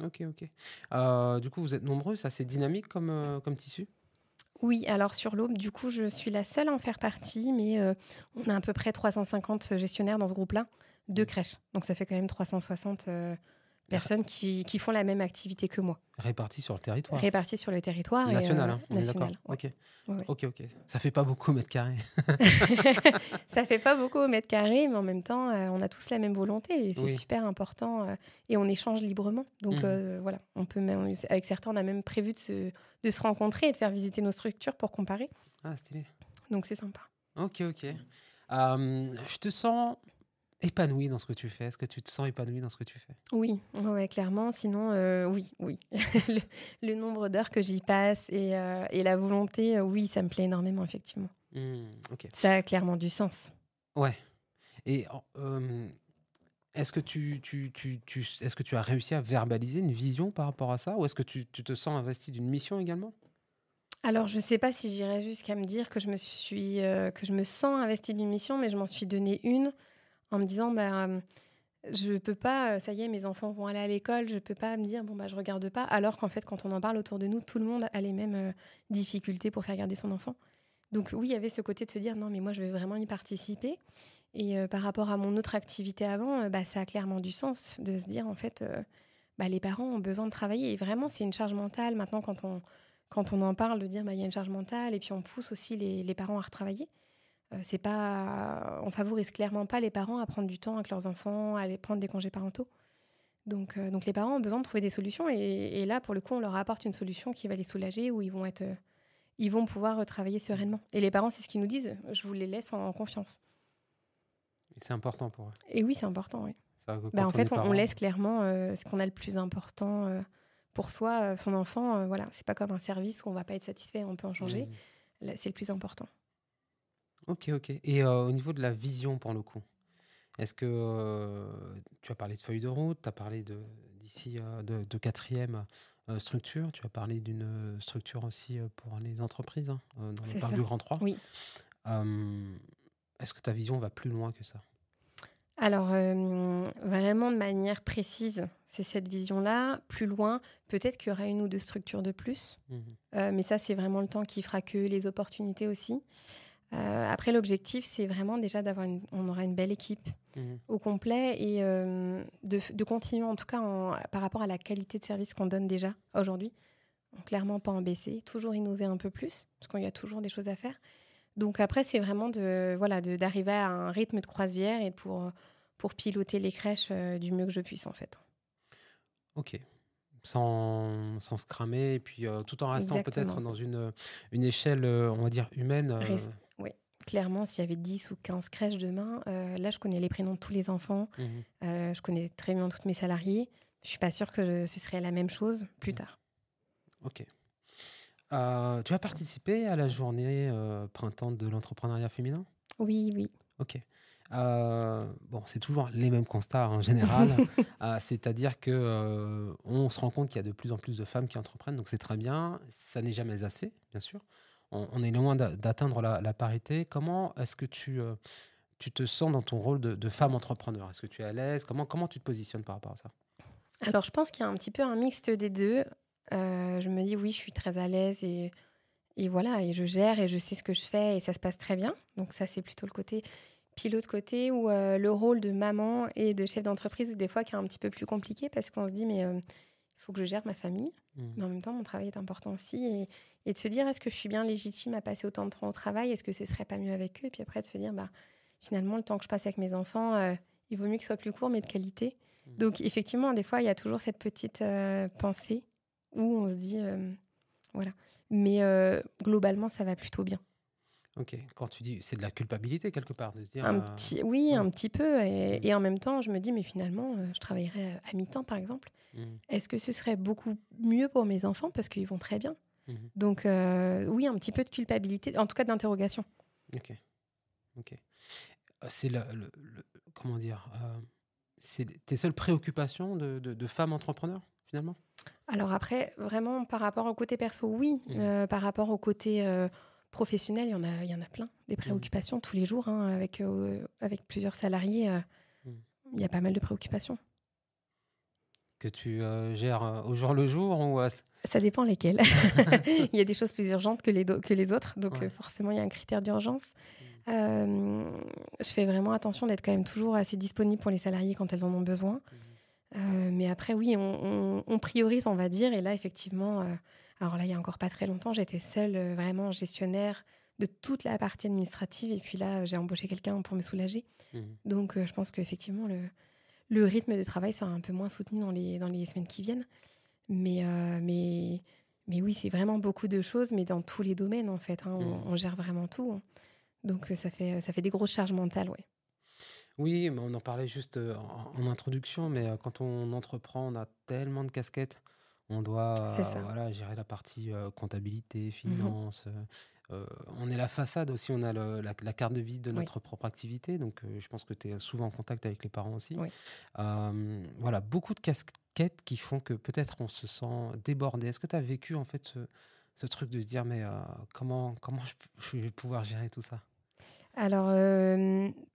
Ok. Du coup, vous êtes nombreux, ça, c'est dynamique comme tissu? Oui, alors sur l'Aube, du coup, je suis la seule à en faire partie, mais on a à peu près 350 gestionnaires dans ce groupe-là, 2 crèches. Donc, ça fait quand même 360 personnes qui font la même activité que moi, Répartis sur le territoire. réparties sur le territoire. National, hein, on est d'accord. National. Ouais. Ok, Ouais. ok. Ça fait pas beaucoup au mètre carré. Ça fait pas beaucoup au mètre carré, mais en même temps, on a tous la même volonté et c'est Oui. super important. Et on échange librement. Donc voilà, on peut même, avec certains, on a même prévu de se rencontrer et de faire visiter nos structures pour comparer. Ah, stylé. Donc c'est sympa. Ok. Je te sens épanoui dans ce que tu fais. Est-ce que tu te sens épanoui dans ce que tu fais? Oui, ouais, clairement. Sinon, oui. Le nombre d'heures que j'y passe et la volonté, oui, ça me plaît énormément, effectivement. Ok. Ça a clairement du sens. Ouais. Et est-ce que est-ce que tu as réussi à verbaliser une vision par rapport à ça? Ou est-ce que tu te sens investi d'une mission également? Alors, je ne sais pas si j'irais jusqu'à me dire que que je me sens investie d'une mission, mais je m'en suis donné une en me disant, je peux pas, ça y est, mes enfants vont aller à l'école, je peux pas me dire, bon, je regarde pas, alors qu'en fait, quand on en parle autour de nous, tout le monde a les mêmes difficultés pour faire garder son enfant. Donc oui, il y avait ce côté de se dire, non, mais moi, je vais vraiment y participer. Et par rapport à mon autre activité avant, ça a clairement du sens de se dire, en fait, les parents ont besoin de travailler. Et vraiment, c'est une charge mentale. Maintenant, quand on en parle, de dire, il y a une charge mentale, et puis on pousse aussi les parents à retravailler. C'est pas, on favorise clairement pas les parents à prendre du temps avec leurs enfants, à aller prendre des congés parentaux. Donc les parents ont besoin de trouver des solutions. Et là, pour le coup, on leur apporte une solution qui va les soulager, où ils vont pouvoir travailler sereinement. Et les parents, c'est ce qu'ils nous disent. Je vous les laisse en confiance. Et c'est important pour eux. Et oui, c'est important, oui. Ça, quand En on est fait, on parent, laisse clairement ce qu'on a le plus important pour soi, son enfant. Voilà, c'est pas comme un service où on va pas être satisfait, on peut en changer. Là, c'est le plus important. Ok. Et au niveau de la vision, pour le coup, est-ce que tu as parlé de feuille de route, tu as parlé d'ici de quatrième structure, tu as parlé d'une structure aussi pour les entreprises, hein, dans le C'est parc ça. du Grand 3. Oui. Est-ce que ta vision va plus loin que ça? Alors, vraiment de manière précise, c'est cette vision-là. Plus loin, peut-être qu'il y aura une ou deux structures de plus. Mais ça, c'est vraiment le temps qui fera que les opportunités aussi. Après, l'objectif, c'est vraiment déjà on aura une belle équipe au complet et de continuer, en tout cas, par rapport à la qualité de service qu'on donne déjà aujourd'hui. Clairement, pas en baisser, toujours innover un peu plus, parce qu'il y a toujours des choses à faire. Donc après, c'est vraiment d'arriver à un rythme de croisière et pour piloter les crèches du mieux que je puisse, en fait. Ok. Sans se cramer, et puis tout en restant peut-être dans une échelle, on va dire, humaine. Oui, clairement, s'il y avait 10 ou 15 crèches demain, là, je connais les prénoms de tous les enfants, je connais très bien toutes mes salariés. Je ne suis pas sûre que ce serait la même chose plus tard. Ok. Tu as participé à la journée printemps de l'entrepreneuriat féminin? Oui. Ok. Bon, c'est toujours les mêmes constats en général. C'est-à-dire que on se rend compte qu'il y a de plus en plus de femmes qui entreprennent, donc c'est très bien. Ça n'est jamais assez, bien sûr. On est loin d'atteindre la parité. Comment est-ce que tu te sens dans ton rôle de femme entrepreneur? Est-ce que tu es à l'aise? Comment tu te positionnes par rapport à ça? Alors, je pense qu'il y a un petit peu un mixte des deux. Je me dis, oui, je suis très à l'aise et voilà, et je gère et je sais ce que je fais et ça se passe très bien. Donc ça, c'est plutôt le côté. Puis l'autre côté où le rôle de maman et de chef d'entreprise, des fois, qui est un petit peu plus compliqué parce qu'on se dit, mais il faut que je gère ma famille. Mais en même temps, mon travail est important aussi. Et de se dire, est-ce que je suis bien légitime à passer autant de temps au travail? Est-ce que ce serait pas mieux avec eux? Et puis après, de se dire, finalement, le temps que je passe avec mes enfants, il vaut mieux qu'il soit plus court, mais de qualité. Donc effectivement, des fois, il y a toujours cette petite pensée où on se dit, voilà. Mais globalement, ça va plutôt bien. Ok. Quand tu dis, c'est de la culpabilité quelque part, de se dire. Oui, un petit peu. Et en même temps, je me dis, mais finalement, je travaillerais à mi-temps, par exemple. Est-ce que ce serait beaucoup mieux pour mes enfants parce qu'ils vont très bien? Donc oui, un petit peu de culpabilité, en tout cas d'interrogation. Ok. C'est comment dire, c'est tes seules préoccupations de femme entrepreneur, finalement? Alors après, vraiment, par rapport au côté perso, oui. Par rapport au côté professionnel, il y en a plein. Des préoccupations tous les jours. Hein, avec plusieurs salariés, il y a pas mal de préoccupations. Que tu gères au jour le jour ou Ça dépend lesquelles. Il y a des choses plus urgentes que les autres. Donc forcément, il y a un critère d'urgence. Je fais vraiment attention d'être quand même toujours assez disponible pour les salariés quand elles en ont besoin. Mais après, oui, on priorise, on va dire. Et là, effectivement, alors là, il y a encore pas très longtemps, j'étais seule, vraiment gestionnaire de toute la partie administrative. Et puis là, j'ai embauché quelqu'un pour me soulager. Mhm. Donc, je pense qu'effectivement, le rythme de travail sera un peu moins soutenu dans les semaines qui viennent. Mais, mais oui, c'est vraiment beaucoup de choses, mais dans tous les domaines, en fait. Hein, Mhm. on gère vraiment tout. Donc, ça fait des grosses charges mentales, ouais. Oui, mais on en parlait juste en introduction, mais quand on entreprend, on a tellement de casquettes. On C'est doit ça. voilà, gérer la partie comptabilité, Mhm. finance. On est la façade aussi, on a la carte de visite de Oui, notre propre activité. Donc, je pense que tu es souvent en contact avec les parents aussi. oui. Voilà, beaucoup de casquettes qui font que peut-être on se sent débordé. Est-ce que tu as vécu en fait ce truc de se dire, mais comment je vais pouvoir gérer tout ça? Alors,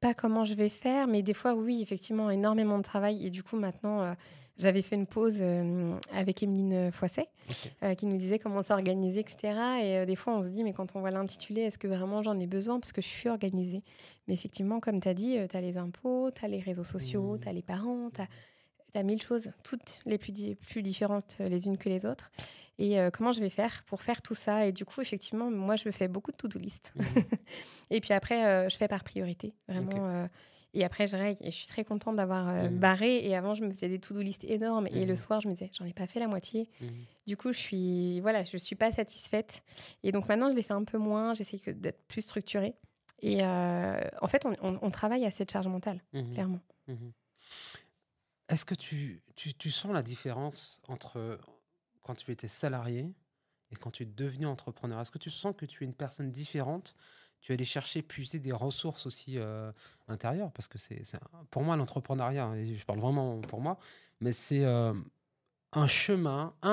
pas comment je vais faire, mais des fois, oui, effectivement, énormément de travail. Et du coup, maintenant, j'avais fait une pause avec Émeline Foisset, Ok. qui nous disait comment s'organiser, etc. Et des fois, on se dit, mais quand on voit l'intitulé, est-ce que vraiment j'en ai besoin? Parce que je suis organisée. Mais effectivement, comme tu as dit, tu as les impôts, tu as les réseaux sociaux, tu Mhm. as les parents, tu as 1000 choses, toutes les plus différentes les unes que les autres. Et comment je vais faire pour faire tout ça? Et du coup, effectivement, moi, je me fais beaucoup de to-do list. Mhm. Et puis après, je fais par priorité, Ok. vraiment. Et après, je règle. Et je suis très contente d'avoir Mhm. barré. Et avant, je me faisais des to-do list énormes. Et le Mhm. soir, je me disais, j'en ai pas fait la moitié. Mhm. Du coup, voilà, je suis pas satisfaite. Et donc maintenant, je les fais un peu moins. J'essaie d'être plus structurée. Et en fait, on travaille à cette charge mentale, Mhm. clairement. Mhm. Est-ce que tu sens la différence entre quand tu étais salarié et quand tu es devenu entrepreneur? Est-ce que tu sens que tu es une personne différente? Tu es allé chercher, puiser des ressources aussi intérieures, parce que pour moi, l'entrepreneuriat, hein, et je parle vraiment pour moi, mais c'est un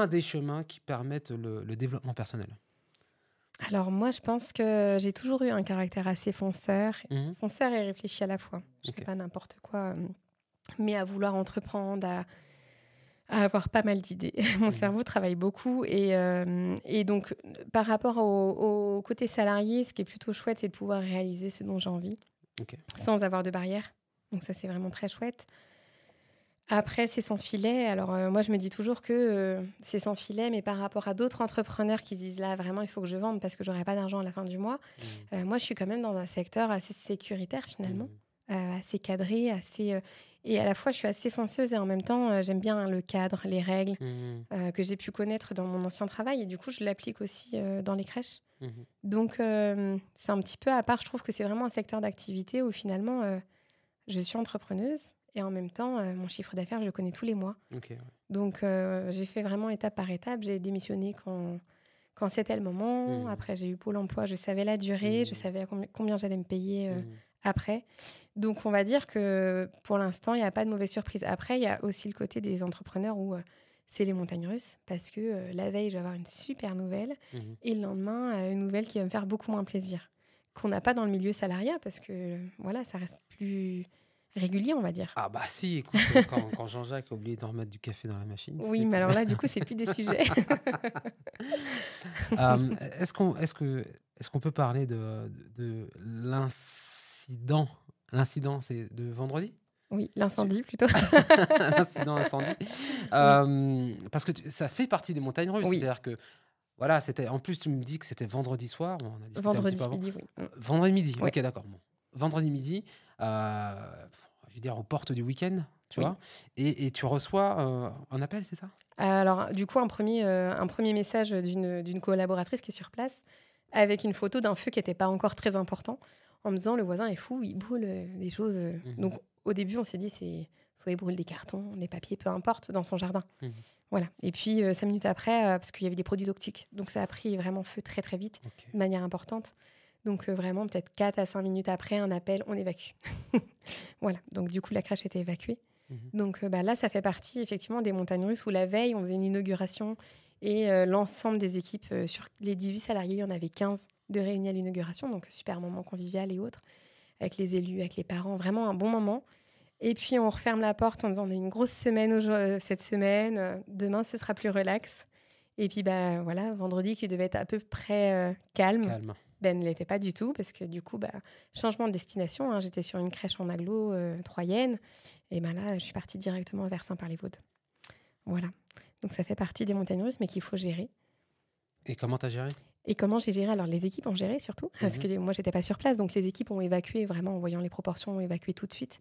des chemins qui permettent le développement personnel. Alors moi, je pense que j'ai toujours eu un caractère assez fonceur. Mhm. Fonceur et réfléchi à la fois. Je fais Ok. pas n'importe quoi, mais à vouloir entreprendre, à avoir pas mal d'idées. Mon Mhm. cerveau travaille beaucoup et donc par rapport au côté salarié, ce qui est plutôt chouette, c'est de pouvoir réaliser ce dont j'ai envie Ok. sans avoir de barrière. Donc ça, c'est vraiment très chouette. Après, c'est sans filet. Alors moi, je me dis toujours que c'est sans filet, mais par rapport à d'autres entrepreneurs qui disent là, vraiment, il faut que je vende parce que j'aurai pas d'argent à la fin du mois. Mhm. Moi, je suis quand même dans un secteur assez sécuritaire finalement, Mhm. assez cadré, et à la fois, je suis assez fonceuse et en même temps, j'aime bien le cadre, les règles Mhm. que j'ai pu connaître dans mon ancien travail. Et du coup, je l'applique aussi dans les crèches. Mhm. Donc, c'est un petit peu à part. Je trouve que c'est vraiment un secteur d'activité où finalement, je suis entrepreneuse et en même temps, mon chiffre d'affaires, je le connais tous les mois. Ok, ouais. Donc, j'ai fait vraiment étape par étape. J'ai démissionné quand c'était le moment. Mhm. Après, j'ai eu Pôle emploi. Je savais la durée. Je Mhm. savais combien j'allais me payer Mhm. après. Donc, on va dire que pour l'instant, il n'y a pas de mauvaise surprise. Après, il y a aussi le côté des entrepreneurs où c'est les montagnes russes parce que la veille, je vais avoir une super nouvelle Mhm. et le lendemain, une nouvelle qui va me faire beaucoup moins plaisir. Qu'on n'a pas dans le milieu salariat parce que voilà, ça reste plus régulier, on va dire. Ah bah si, écoute, quand Jean-Jacques a oublié de remettre du café dans la machine, Oui, c'est mais tout. alors là, du coup, c'est plus des sujets. Est-ce qu'on peut parler de l'incident? L'incident, c'est de vendredi? Oui, Tu- l'incendie plutôt. L'incident incendie. Oui, Parce que ça fait partie des montagnes russes. oui. C'est-à-dire que, voilà, en plus, tu me dis que c'était vendredi soir. Bon, on a discuté un petit peu Vendredi avant. midi, oui. Vendredi midi, Oui, ok, d'accord. Bon. Vendredi midi, je veux dire, aux portes du week-end, tu oui. vois, et tu reçois un appel, c'est ça? Alors, du coup, un premier message d'une collaboratrice qui est sur place avec une photo d'un feu qui n'était pas encore très important en me disant le voisin est fou, il brûle des choses. Donc, Mhm. au début, on s'est dit c'est soit il brûle des cartons, des papiers, peu importe, dans son jardin. Mhm. Voilà. Et puis, 5 minutes après, parce qu'il y avait des produits toxiques. Donc, ça a pris vraiment feu très, très vite, Ok. de manière importante. Donc, vraiment, peut-être 4 à 5 minutes après, un appel, on évacue. Voilà. Donc, du coup, la crèche était évacuée. Mhm. Donc là, ça fait partie effectivement des montagnes russes où la veille, on faisait une inauguration et l'ensemble des équipes, sur les 18 salariés, il y en avait 15 de réunis à l'inauguration. Donc, super moment convivial et autres, avec les élus, avec les parents, vraiment un bon moment. Et puis, on referme la porte en disant on a une grosse semaine cette semaine, demain, ce sera plus relax. Et puis, bah, voilà, vendredi qui devait être à peu près calme, Calme. Ben ne l'était pas du tout parce que du coup, changement de destination, hein, j'étais sur une crèche en agglo troyenne et ben là, je suis partie directement vers Saint-Par-les-Vaudes. Voilà. Donc ça fait partie des montagnes russes, mais qu'il faut gérer. Et comment tu as géré? Et comment j'ai géré? Alors les équipes ont géré surtout, parce que moi j'étais pas sur place, donc les équipes ont évacué vraiment en voyant les proportions, ont évacué tout de suite.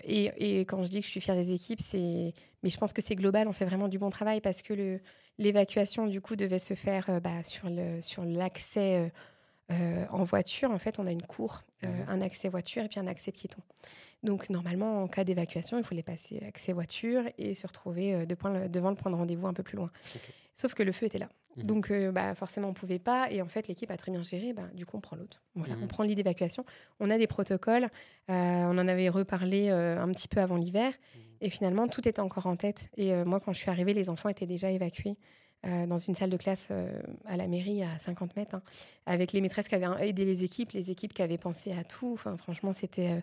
Et quand je dis que je suis fière des équipes, mais je pense que c'est global, on fait vraiment du bon travail parce que l'évacuation du coup devait se faire sur l'accès en voiture. En fait, on a une cour, un accès voiture et puis un accès piéton. Donc normalement, en cas d'évacuation, il fallait passer accès voiture et se retrouver devant le point de rendez-vous un peu plus loin. Okay. Sauf que le feu était là. Donc forcément, on ne pouvait pas. Et en fait, l'équipe a très bien géré. Du coup, on prend l'autre. Voilà, on prend le lit d'évacuation. On a des protocoles. On en avait reparlé un petit peu avant l'hiver. Et finalement, tout était encore en tête. Et moi, quand je suis arrivée, les enfants étaient déjà évacués dans une salle de classe à la mairie à 50 mètres, hein, avec les maîtresses qui avaient aidé les équipes qui avaient pensé à tout. Enfin, franchement, c'était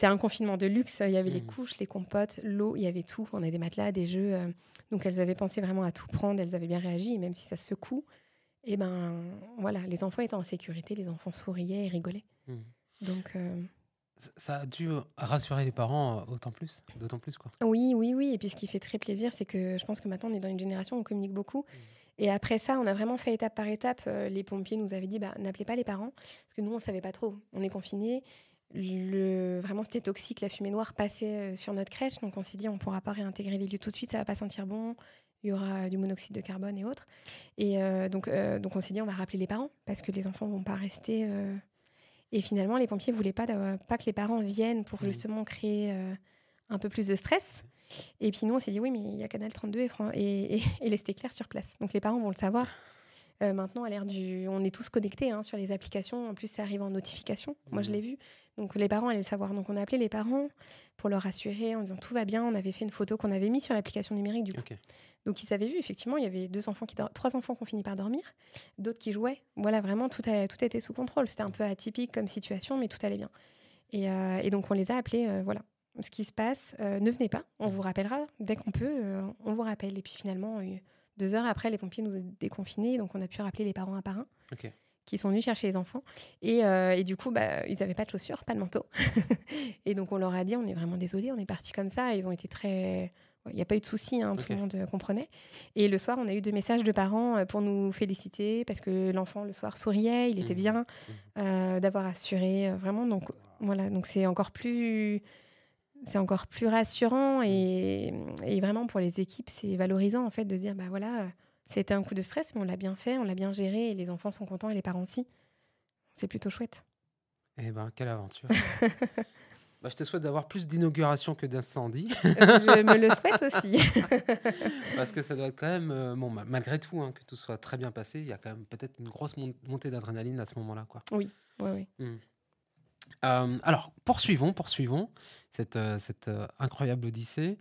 un confinement de luxe. Il y avait les couches, les compotes, l'eau, il y avait tout. On avait des matelas, des jeux. Donc, elles avaient pensé vraiment à tout prendre. Elles avaient bien réagi. Et même si ça secoue, et voilà, les enfants étaient en sécurité. Les enfants souriaient et rigolaient. Donc... Ça a dû rassurer les parents d'autant plus, quoi. Oui. Et puis, ce qui fait très plaisir, c'est que je pense que maintenant, on est dans une génération où on communique beaucoup. Et après ça, on a vraiment fait étape par étape. Les pompiers nous avaient dit, n'appelez pas les parents. Parce que nous, on ne savait pas trop. On est confinés. Vraiment, c'était toxique. La fumée noire passait sur notre crèche. Donc, on s'est dit, on ne pourra pas réintégrer les lieux tout de suite. Ça ne va pas sentir bon. Il y aura du monoxyde de carbone et autres. Et donc, on s'est dit, on va rappeler les parents. Parce que les enfants ne vont pas rester... Et finalement, les pompiers ne voulaient pas que les parents viennent pour justement créer un peu plus de stress. Et puis nous, on s'est dit, oui, mais il y a Canal 32 et l'Est Éclair sur place. Donc les parents vont le savoir. Maintenant, on est tous connectés sur les applications. En plus, ça arrive en notification. Moi, je l'ai vu. Donc les parents allaient le savoir. Donc on a appelé les parents pour leur rassurer en disant tout va bien. On avait fait une photo qu'on avait mise sur l'application numérique du coup. Okay. Donc ils avaient vu, effectivement, il y avait 3 enfants qui ont fini par dormir, d'autres qui jouaient. Voilà, vraiment, tout était sous contrôle. C'était un peu atypique comme situation, mais tout allait bien. Et donc on les a appelés, voilà. Ce qui se passe, ne venez pas, on vous rappellera. Dès qu'on peut, on vous rappelle. Et puis finalement, 2 heures après, les pompiers nous ont déconfinés, donc on a pu rappeler les parents un par un. Okay. Qui sont venus chercher les enfants. Et du coup, ils n'avaient pas de chaussures, pas de manteau. Et donc, on leur a dit, on est vraiment désolés, on est partis comme ça. Et ils ont été très... Il n'y a pas eu de souci, tout le monde comprenait. Et le soir, on a eu 2 messages de parents pour nous féliciter parce que l'enfant, le soir, souriait, il était bien d'avoir assuré. Vraiment, donc voilà. Donc, c'est encore plus rassurant et vraiment, pour les équipes, c'est valorisant, en fait, de se dire, voilà... C'était un coup de stress, mais on l'a bien fait, on l'a bien géré, et les enfants sont contents et les parents aussi. C'est plutôt chouette. Eh ben, quelle aventure. Je te souhaite d'avoir plus d'inauguration que d'incendie. Je me le souhaite aussi. Parce que ça doit être quand même, malgré tout, que tout soit très bien passé, il y a quand même peut-être une grosse montée d'adrénaline à ce moment-là, quoi. Oui. Alors, poursuivons cette incroyable odyssée.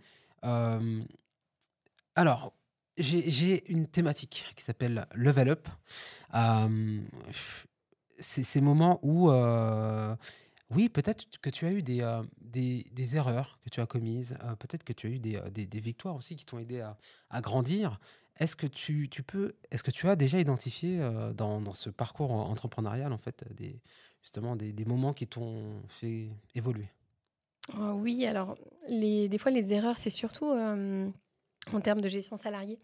Alors... J'ai une thématique qui s'appelle Level Up. C'est ces moments où, oui, peut-être que tu as eu des erreurs que tu as commises, peut-être que tu as eu des victoires aussi qui t'ont aidé à grandir. Est-ce que est-ce que tu as déjà identifié dans ce parcours entrepreneurial, en fait, justement des moments qui t'ont fait évoluer? Oui, alors, des fois, les erreurs, c'est surtout... en termes de gestion salariée,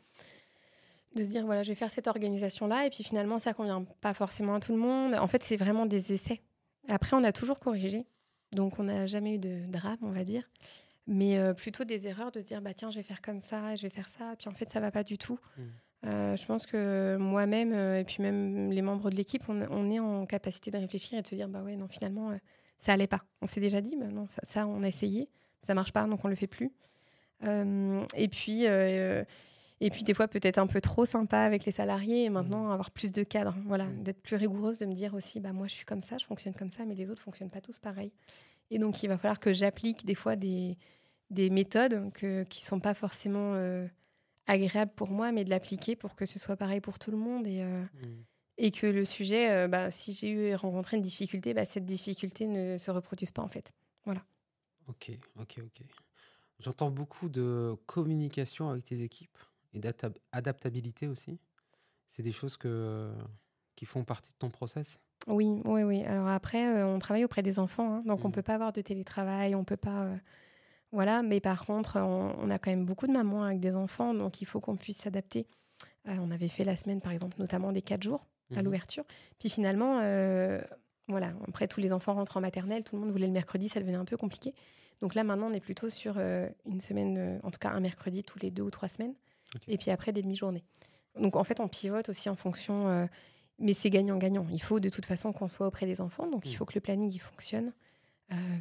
de se dire, voilà, je vais faire cette organisation-là, et puis finalement, ça ne convient pas forcément à tout le monde. En fait, c'est vraiment des essais. Après, on a toujours corrigé, donc on n'a jamais eu de drame, on va dire, mais plutôt des erreurs de se dire, tiens, je vais faire comme ça, je vais faire ça, puis en fait, ça ne va pas du tout. Je pense que moi-même, et puis même les membres de l'équipe, on est en capacité de réfléchir et de se dire, ouais, non, finalement, ça n'allait pas. On s'est déjà dit, non, ça, on a essayé, ça ne marche pas, donc on ne le fait plus. Et puis des fois peut-être un peu trop sympa avec les salariés et maintenant avoir plus de cadre, voilà, d'être plus rigoureuse, de me dire aussi moi je suis comme ça, je fonctionne comme ça, mais les autres fonctionnent pas tous pareil. Et donc il va falloir que j'applique des fois des méthodes qui sont pas forcément agréables pour moi, mais de l'appliquer pour que ce soit pareil pour tout le monde et que le sujet, si j'ai rencontré une difficulté, cette difficulté ne se reproduise pas en fait. Voilà. Ok. J'entends beaucoup de communication avec tes équipes et d'adaptabilité aussi. C'est des choses qui qui font partie de ton process? Oui, oui, oui. Alors après, on travaille auprès des enfants, hein, donc on Mmh. peut pas avoir de télétravail, on peut pas, voilà. Mais par contre, on a quand même beaucoup de mamans avec des enfants, donc il faut qu'on puisse s'adapter. On avait fait la semaine, par exemple, notamment des 4 jours à Mmh. l'ouverture. Puis finalement, voilà, après tous les enfants rentrent en maternelle, tout le monde voulait le mercredi, ça devenait un peu compliqué. Donc là, maintenant, on est plutôt sur, une semaine, en tout cas un mercredi tous les 2 ou 3 semaines OK. et puis après des demi-journées. Donc en fait, on pivote aussi en fonction, mais c'est gagnant-gagnant. Il faut de toute façon qu'on soit auprès des enfants, donc il Mmh. faut que le planning, il fonctionne.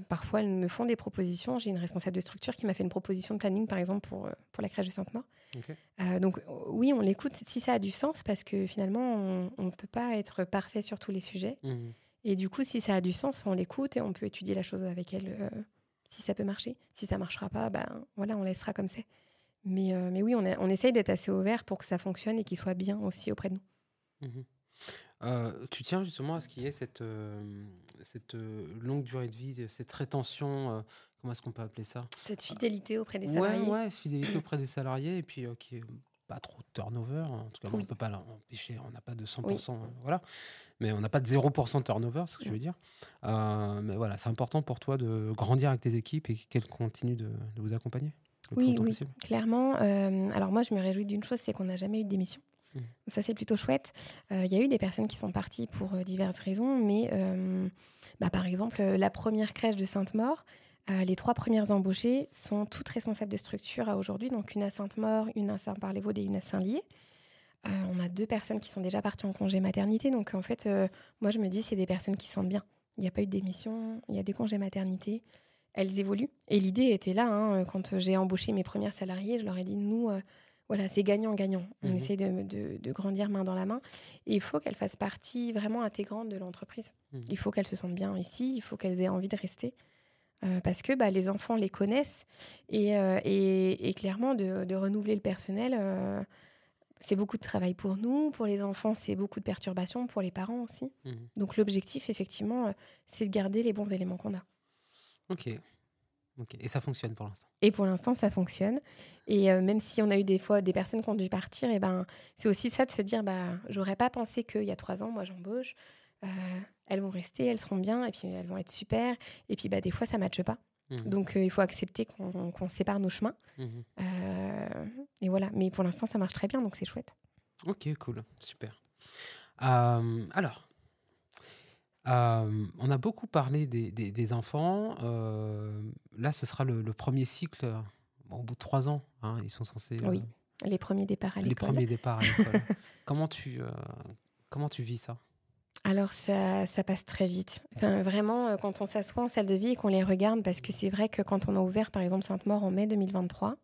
Parfois, elles me font des propositions. J'ai une responsable de structure qui m'a fait une proposition de planning, par exemple, pour la crèche de Sainte-Maure. OK. Donc oui, on l'écoute si ça a du sens parce que finalement, on ne peut pas être parfait sur tous les sujets. Mmh. Et du coup, si ça a du sens, on l'écoute et on peut étudier la chose avec elle si ça peut marcher. Si ça ne marchera pas, ben, voilà, on laissera comme c'est. Mais oui, on essaye d'être assez ouvert pour que ça fonctionne et qu'il soit bien aussi auprès de nous. Mmh. Tu tiens justement à ce qu'il y ait cette, longue durée de vie, cette rétention, comment est-ce qu'on peut appeler ça? Cette fidélité auprès des Ouais, salariés. ouais, fidélité auprès des salariés et puis, qu'il y ait pas trop de turnover. En tout cas, bon, on Oui, peut pas l'empêcher, on n'a pas de oui. 100 voilà, mais on n'a pas de 0 de turnover, c'est ce que je Mm. veux dire. Mais voilà, c'est important pour toi de grandir avec tes équipes et qu'elles continuent de vous accompagner le plus Oui, longtemps oui, possible. clairement. Alors moi, je me réjouis d'une chose, c'est qu'on n'a jamais eu de démission. Mmh. Ça, c'est plutôt chouette. Il y a eu des personnes qui sont parties pour diverses raisons, mais par exemple, la première crèche de Sainte-Maure, les 3 premières embauchées sont toutes responsables de structure à aujourd'hui, donc une à Sainte-Maure, une à Saint-Par-les-Vaudes et une à Saint-Lié. On a 2 personnes qui sont déjà parties en congé maternité, donc en fait, moi je me dis c'est des personnes qui sentent bien. Il n'y a pas eu de démission, il y a des congés maternité, elles évoluent et l'idée était là, hein, quand j'ai embauché mes premières salariées, je leur ai dit: «Nous, voilà, c'est gagnant-gagnant. On Mmh. essaye de grandir main dans la main et il faut qu'elles fassent partie vraiment intégrante de l'entreprise. Mmh. Il faut qu'elles se sentent bien ici, il faut qu'elles aient envie de rester». Parce que, les enfants les connaissent et clairement de renouveler le personnel, c'est beaucoup de travail pour nous, pour les enfants, c'est beaucoup de perturbations, pour les parents aussi. Mmh. Donc l'objectif, effectivement, c'est de garder les bons éléments qu'on a. OK, OK et ça fonctionne pour l'instant? Et pour l'instant, ça fonctionne. Et même si on a eu des fois des personnes qui ont dû partir, et ben, c'est aussi ça de se dire, j'aurais pas pensé qu'il y a 3 ans, moi j'embauche, euh, elles vont rester, elles seront bien, et puis elles vont être super. Et puis des fois, ça ne matche pas. Mmh. Donc il faut accepter qu'on sépare nos chemins. Mmh. Et voilà. Mais pour l'instant, ça marche très bien, donc c'est chouette. OK, cool, super. Alors, on a beaucoup parlé des enfants. Là, ce sera le 1er cycle, bon, au bout de 3 ans, hein, ils sont censés, Oui, les premiers départs à les l'école. premiers départs à l'école. Comment tu vis ça? Alors ça passe très vite. Enfin, vraiment, quand on s'assoit en salle de vie et qu'on les regarde, parce que c'est vrai que quand on a ouvert, par exemple, Sainte-Maure en mai 2023,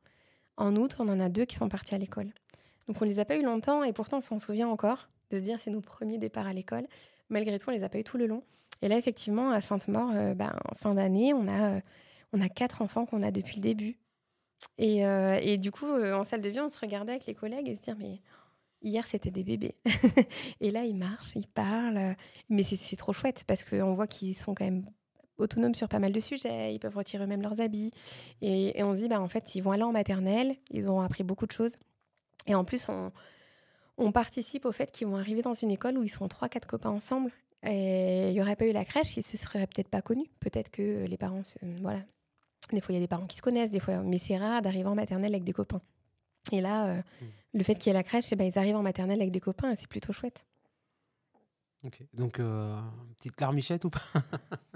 en août, on en a 2 qui sont partis à l'école. Donc on les a pas eu longtemps et pourtant on s'en souvient encore de se dire c'est nos premiers départs à l'école. Malgré tout, on les a pas eu tout le long. Et là, effectivement, à Sainte-Maure, en fin d'année, on a 4 enfants qu'on a depuis le début. Et du coup, en salle de vie, on se regardait avec les collègues et se dire mais hier, c'était des bébés. Et là, ils marchent, ils parlent. Mais c'est trop chouette parce qu'on voit qu'ils sont quand même autonomes sur pas mal de sujets. Ils peuvent retirer eux-mêmes leurs habits. Et on se dit, en fait, ils vont aller en maternelle. Ils auront appris beaucoup de choses. Et en plus, on participe au fait qu'ils vont arriver dans une école où ils sont 3-4 copains ensemble. Et il n'y aurait pas eu la crèche, ils ne se seraient peut-être pas connus. Peut-être que les parents, voilà. Des fois, il y a des parents qui se connaissent, des fois, mais c'est rare d'arriver en maternelle avec des copains. Et là, Mmh. le fait qu'il y ait la crèche, ils arrivent en maternelle avec des copains et c'est plutôt chouette. OK. Donc, petite larmichette ou pas?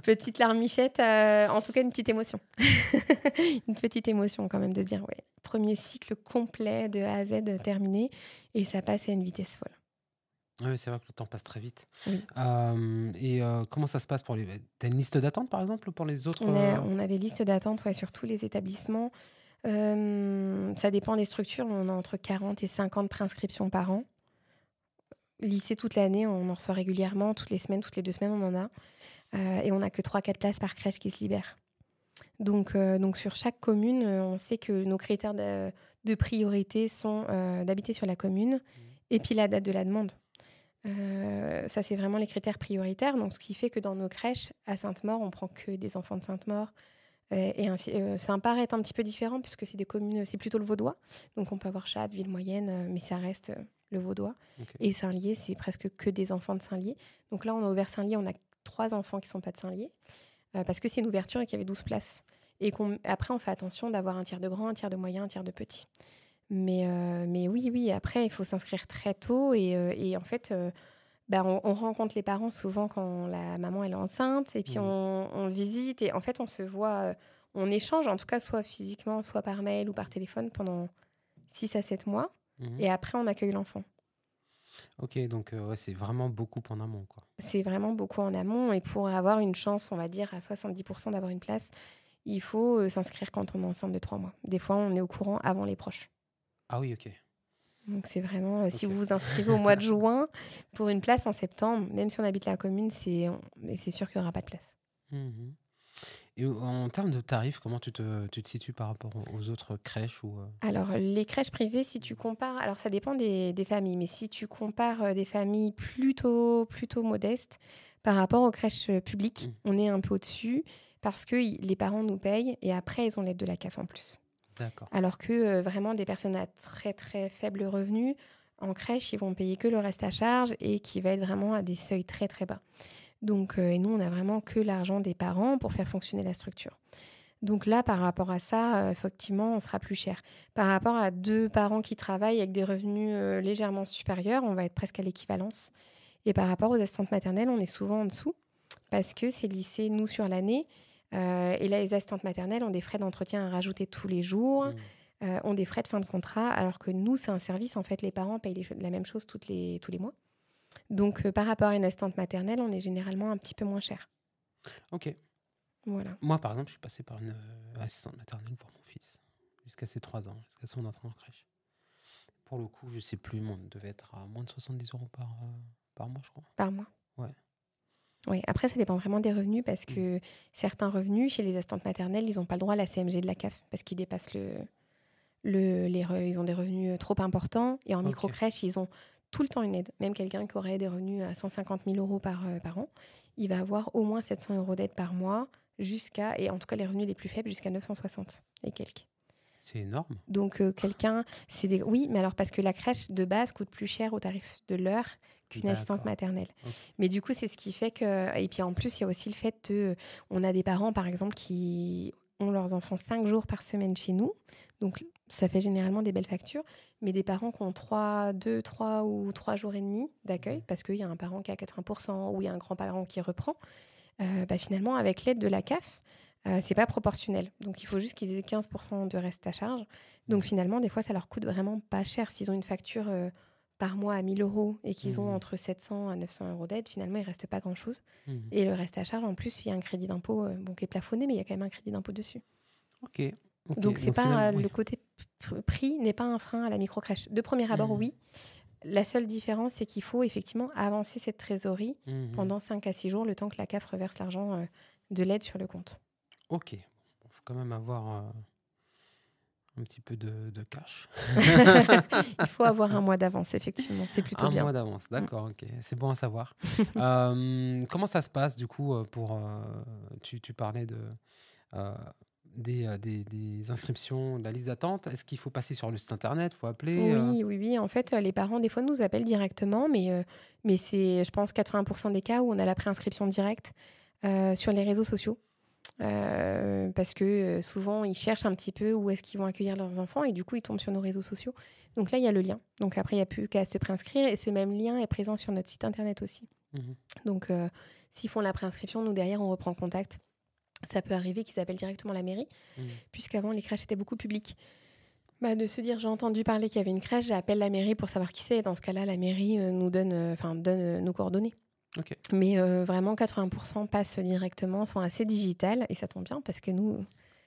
Petite larmichette, en tout cas une petite émotion. Une petite émotion quand même de dire, ouais, premier cycle complet de A à Z terminé et ça passe à une vitesse folle. Oui, c'est vrai que le temps passe très vite. Oui. Et comment ça se passe pour les... T'as une liste d'attente, par exemple, pour les autres? On a des listes d'attente, ouais, sur tous les établissements. Ça dépend des structures, on a entre 40 et 50 préinscriptions par an. Lycée toute l'année, on en reçoit régulièrement, toutes les semaines, toutes les 2 semaines, on en a. Et on n'a que 3-4 places par crèche qui se libèrent. Donc sur chaque commune, on sait que nos critères de priorité sont d'habiter sur la commune et puis la date de la demande. Ça, c'est vraiment les critères prioritaires. Donc, ce qui fait que dans nos crèches, à Sainte-Maure, on prend que des enfants de Sainte-Maure. Et ainsi, ça me paraît être un petit peu différent puisque c'est des communes, c'est plutôt le Vaudois. Donc, on peut avoir Chappes, Ville-Moyenne, mais ça reste le Vaudois. Ok. Et Saint-Lié, c'est presque que des enfants de Saint-Lié. Donc là, on a ouvert Saint-Lié, on a 3 enfants qui ne sont pas de Saint-Lié, parce que c'est une ouverture et qu'il y avait 12 places. Et après, on fait attention d'avoir un tiers de grand, un tiers de moyen, un tiers de petit. Mais oui, après, il faut s'inscrire très tôt. Et en fait, on rencontre les parents souvent quand la maman elle est enceinte. Et puis, on visite. Et en fait, on se voit, on échange, en tout cas, soit physiquement, soit par mail ou par téléphone pendant 6 à 7 mois. Mhm. Et après, on accueille l'enfant. Ok, donc ouais, c'est vraiment beaucoup en amont, quoi. C'est vraiment beaucoup en amont. Et pour avoir une chance, on va dire, à 70% d'avoir une place, il faut s'inscrire quand on est enceinte de 3 mois. Des fois, on est au courant avant les proches. Ah oui, ok. Donc c'est vraiment, si Ok. vous vous inscrivez au mois de juin pour une place en septembre, même si on habite la commune, c'est sûr qu'il n'y aura pas de place. Mhm. Et en termes de tarifs, comment tu te situes par rapport aux autres crèches ou Alors, les crèches privées, si tu compares, alors ça dépend des familles, mais si tu compares des familles plutôt modestes par rapport aux crèches publiques, on est un peu au-dessus parce que les parents nous payent et après, ils ont l'aide de la CAF en plus. D'accord. Alors que vraiment des personnes à très très faible revenu, en crèche, ils vont payer que le reste à charge et qui va être vraiment à des seuils très très bas. Donc, et nous, on n'a vraiment que l'argent des parents pour faire fonctionner la structure. Donc là, par rapport à ça, effectivement, on sera plus cher. Par rapport à 2 parents qui travaillent avec des revenus légèrement supérieurs, on va être presque à l'équivalence. Et par rapport aux assistantes maternelles, on est souvent en dessous parce que c'est lissé, nous, sur l'année. Et là, les assistantes maternelles ont des frais d'entretien à rajouter tous les jours, ont des frais de fin de contrat, alors que nous, c'est un service. En fait, les parents payent la même chose tous les mois. Donc, par rapport à une assistante maternelle, on est généralement un petit peu moins cher. Ok. Voilà. Moi, par exemple, je suis passé par une assistante maternelle pour mon fils, jusqu'à ses 3 ans, jusqu'à son entrée en crèche. Pour le coup, je sais plus, on devait être à moins de 70 € par mois, je crois. Par mois. Ouais. Oui, après, ça dépend vraiment des revenus parce que certains revenus, chez les assistantes maternelles, ils n'ont pas le droit à la CMG de la CAF parce qu'ils dépassent ils ont des revenus trop importants. Et en micro-crèche, ils ont tout le temps une aide. Même quelqu'un qui aurait des revenus à 150 000 € par an, il va avoir au moins 700 € d'aide par mois et en tout cas les revenus les plus faibles, jusqu'à 960 et quelques. C'est énorme. Donc oui, mais alors parce que la crèche de base coûte plus cher au tarif de l'heure qu'une assistante maternelle. Okay. Mais du coup, c'est ce qui fait que... Et puis en plus, il y a aussi le fait que on a des parents, par exemple, qui ont leurs enfants 5 jours par semaine chez nous. Donc ça fait généralement des belles factures. Mais des parents qui ont 2, 3 ou 3 jours et demi d'accueil, parce qu'il y a un parent qui a 80% ou il y a un grand-parent qui reprend, finalement, avec l'aide de la CAF, c'est pas proportionnel. Donc, il faut juste qu'ils aient 15% de reste à charge. Donc, finalement, des fois, ça leur coûte vraiment pas cher. S'ils ont une facture par mois à 1 000 € et qu'ils ont entre 700 à 900 € d'aide, finalement, il reste pas grand-chose. Et le reste à charge, en plus, il y a un crédit d'impôt qui est plafonné, mais il y a quand même un crédit d'impôt dessus. Ok. Donc, c'est pas le côté prix n'est pas un frein à la microcrèche. De premier abord, oui. La seule différence, c'est qu'il faut effectivement avancer cette trésorerie pendant 5 à 6 jours, le temps que la CAF reverse l'argent de l'aide sur le compte. Ok. Il faut quand même avoir un petit peu de cash. Il faut avoir un mois d'avance, effectivement. C'est plutôt bien. Un mois d'avance, d'accord. Ok. C'est bon à savoir. Comment ça se passe, du coup, tu parlais des inscriptions, de la liste d'attente. Est-ce qu'il faut passer sur le site internet? Il faut appeler Oui. En fait, les parents, des fois, nous appellent directement, mais c'est, je pense, 80% des cas où on a la préinscription directe sur les réseaux sociaux. Parce que souvent, ils cherchent un petit peu où est-ce qu'ils vont accueillir leurs enfants et du coup, ils tombent sur nos réseaux sociaux. Donc là, il y a le lien. Donc après, il n'y a plus qu'à se préinscrire et ce même lien est présent sur notre site internet aussi. Donc, s'ils font la préinscription, nous, derrière, on reprend contact. Ça peut arriver qu'ils appellent directement la mairie, puisqu'avant, les crèches étaient beaucoup publiques. De se dire, j'ai entendu parler qu'il y avait une crèche, j'appelle la mairie pour savoir qui c'est. Et dans ce cas-là, la mairie nous donne nos coordonnées. Okay. Mais vraiment, 80% passent directement, sont assez digitales. Et ça tombe bien parce que nous,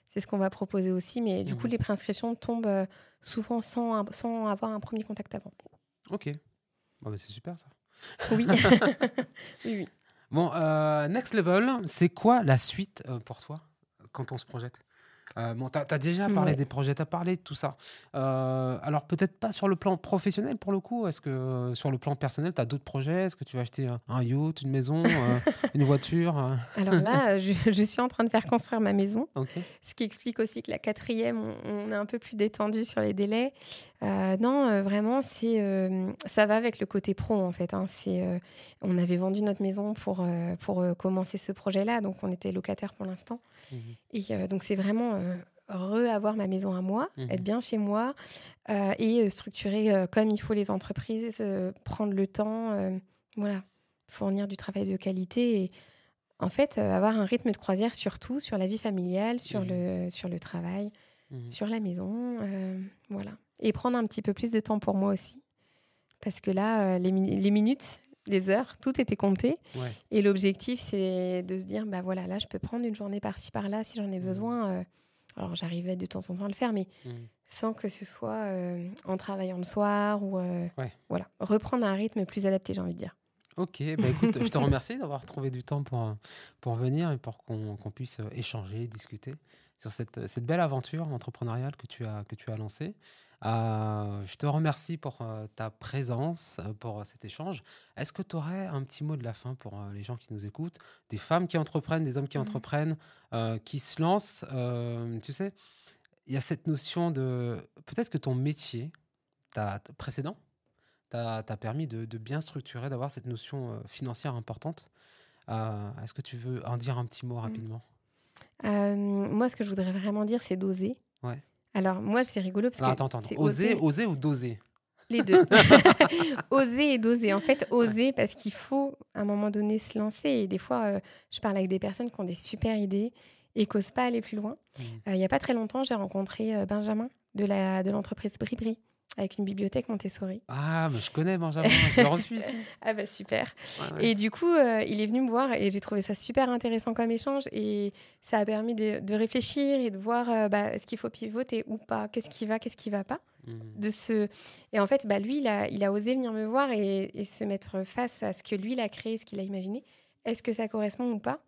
c'est ce qu'on va proposer aussi. Mais du coup, les préinscriptions tombent souvent sans avoir un premier contact avant. Ok. C'est super ça. Oui. oui. Bon, next level, c'est quoi la suite pour toi quand on se projette? Bon, tu as déjà parlé Ouais. des projets, tu as parlé de tout ça. Alors peut-être pas sur le plan professionnel pour le coup. Est-ce que sur le plan personnel, tu as d'autres projets? Est-ce que tu vas acheter un yacht, une maison, une voiture? Alors là, je suis en train de faire construire ma maison, OK. ce qui explique aussi que la quatrième, on est un peu plus détendu sur les délais. Non, vraiment, ça va avec le côté pro, en fait, hein. On avait vendu notre maison pour commencer ce projet-là, donc on était locataire pour l'instant. Mmh. Et donc c'est vraiment, avoir ma maison à moi, être Mmh. bien chez moi, et structurer, comme il faut les entreprises, prendre le temps, voilà, fournir du travail de qualité et en fait, avoir un rythme de croisière sur tout, sur la vie familiale, Mmh. sur le travail, Mmh. sur la maison, voilà et prendre un petit peu plus de temps pour moi aussi parce que là, les minutes, les heures, tout était compté Ouais. et l'objectif, c'est de se dire: «Bah, voilà, là, je peux prendre une journée par-ci par-là si j'en ai Mmh. besoin», alors j'arrivais de temps en temps à le faire, mais Mmh. sans que ce soit, en travaillant le soir ou, Ouais. voilà, reprendre un rythme plus adapté, j'ai envie de dire. OK, bah, écoute, je te remercie d'avoir trouvé du temps pour venir et pour qu'on puisse, échanger, discuter sur cette belle aventure entrepreneuriale que tu as lancée. Je te remercie pour, ta présence, pour, cet échange. Est-ce que tu aurais un petit mot de la fin pour, les gens qui nous écoutent? Des femmes qui entreprennent, des hommes qui Mmh. entreprennent, qui se lancent, tu sais, il y a cette notion de peut-être que ton métier, précédent, t'a permis de bien structurer, d'avoir cette notion, financière importante. Est-ce que tu veux en dire un petit mot Mmh. rapidement? Moi, ce que je voudrais vraiment dire, c'est d'oser. Ouais. Alors moi, c'est rigolo parce Alors que attends. c'est Oser, oser oser ou doser? les 2. Oser et doser. En fait, Ouais. oser parce qu'il faut, à un moment donné, se lancer et des fois, je parle avec des personnes qui ont des super idées et qui osent pas aller plus loin. Mmh. Il y a pas très longtemps, j'ai rencontré, Benjamin de l'entreprise Bribri avec une bibliothèque Montessori. Ah, mais je connais Benjamin, je l'ai reçu ici. Ah bah, super Ouais, ouais. et du coup, il est venu me voir et j'ai trouvé ça super intéressant comme échange et ça a permis de réfléchir et de voir, bah, est-ce qu'il faut pivoter ou pas? Qu'est-ce qui va pas? Mmh. De se Et en fait, bah, lui, il a osé venir me voir et se mettre face à ce que lui, il a créé, ce qu'il a imaginé. Est-ce que ça correspond ou pas?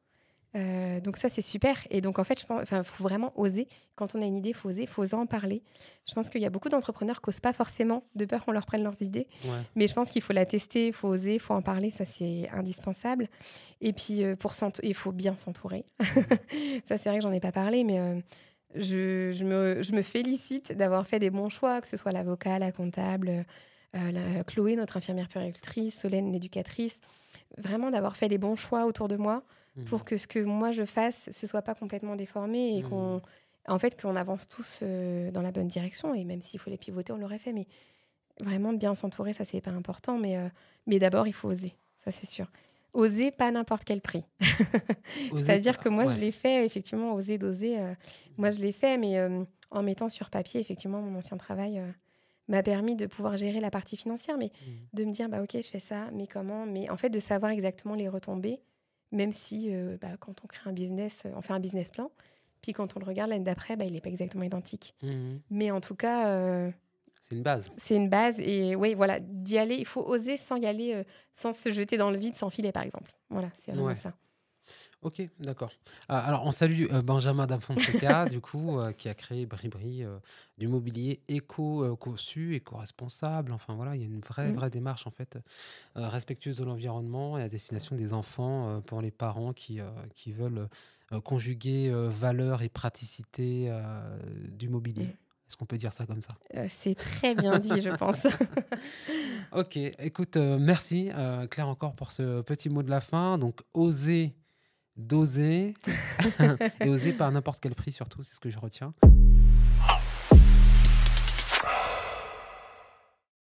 Donc ça, c'est super et donc en fait, je pense enfin, faut vraiment oser. Quand on a une idée, faut oser en parler. Je pense qu'il y a beaucoup d'entrepreneurs qui osent pas forcément, de peur qu'on leur prenne leurs idées. Ouais. Mais je pense qu'il faut la tester, il faut oser, il faut en parler, ça, c'est indispensable et puis, il faut bien s'entourer. Mmh. Ça, c'est vrai que j'en ai pas parlé, mais, je me félicite d'avoir fait des bons choix, que ce soit l'avocat, la comptable, Chloé, notre infirmière puéricultrice, Solène, l'éducatrice. Vraiment d'avoir fait les bons choix autour de moi Mmh. pour que ce que moi je fasse, ce soit pas complètement déformé et Mmh. qu'on avance tous, dans la bonne direction et même s'il faut les pivoter, on l'aurait fait. Mais vraiment de bien s'entourer, ça, c'est pas important, mais d'abord, il faut oser, ça, c'est sûr. Oser, pas à n'importe quel prix. Oser C'est-à-dire pas que moi, je ouais. l'ai fait effectivement, oser, doser, moi, Mmh. je l'ai fait, mais en mettant sur papier, effectivement, mon ancien travail, m'a permis de pouvoir gérer la partie financière, mais Mmh. de me dire: «Bah, OK, je fais ça, mais comment?» Mais en fait, de savoir exactement les retombées, même si, bah, quand on crée un business, on fait un business plan, puis quand on le regarde l'année d'après, bah, il est pas exactement identique. Mmh. Mais en tout cas, C'est une base. c'est une base et oui, voilà, d'y aller. Il faut oser sans y aller, sans se jeter dans le vide, sans filet, par exemple. Voilà, c'est vraiment Ouais. ça. OK, d'accord. Alors on salue, Benjamin da Fonseca du coup, qui a créé Bribri, du mobilier conçu, éco-responsable. Enfin voilà, il y a une Mmh. vraie démarche en fait, respectueuse de l'environnement et à destination des enfants, pour les parents qui veulent, conjuguer, valeur et praticité, du mobilier. Mmh. Est-ce qu'on peut dire ça comme ça? C'est très bien dit, je pense. OK, écoute, merci, Claire encore pour ce petit mot de la fin. Donc oser, doser et oser pas à n'importe quel prix surtout, c'est ce que je retiens.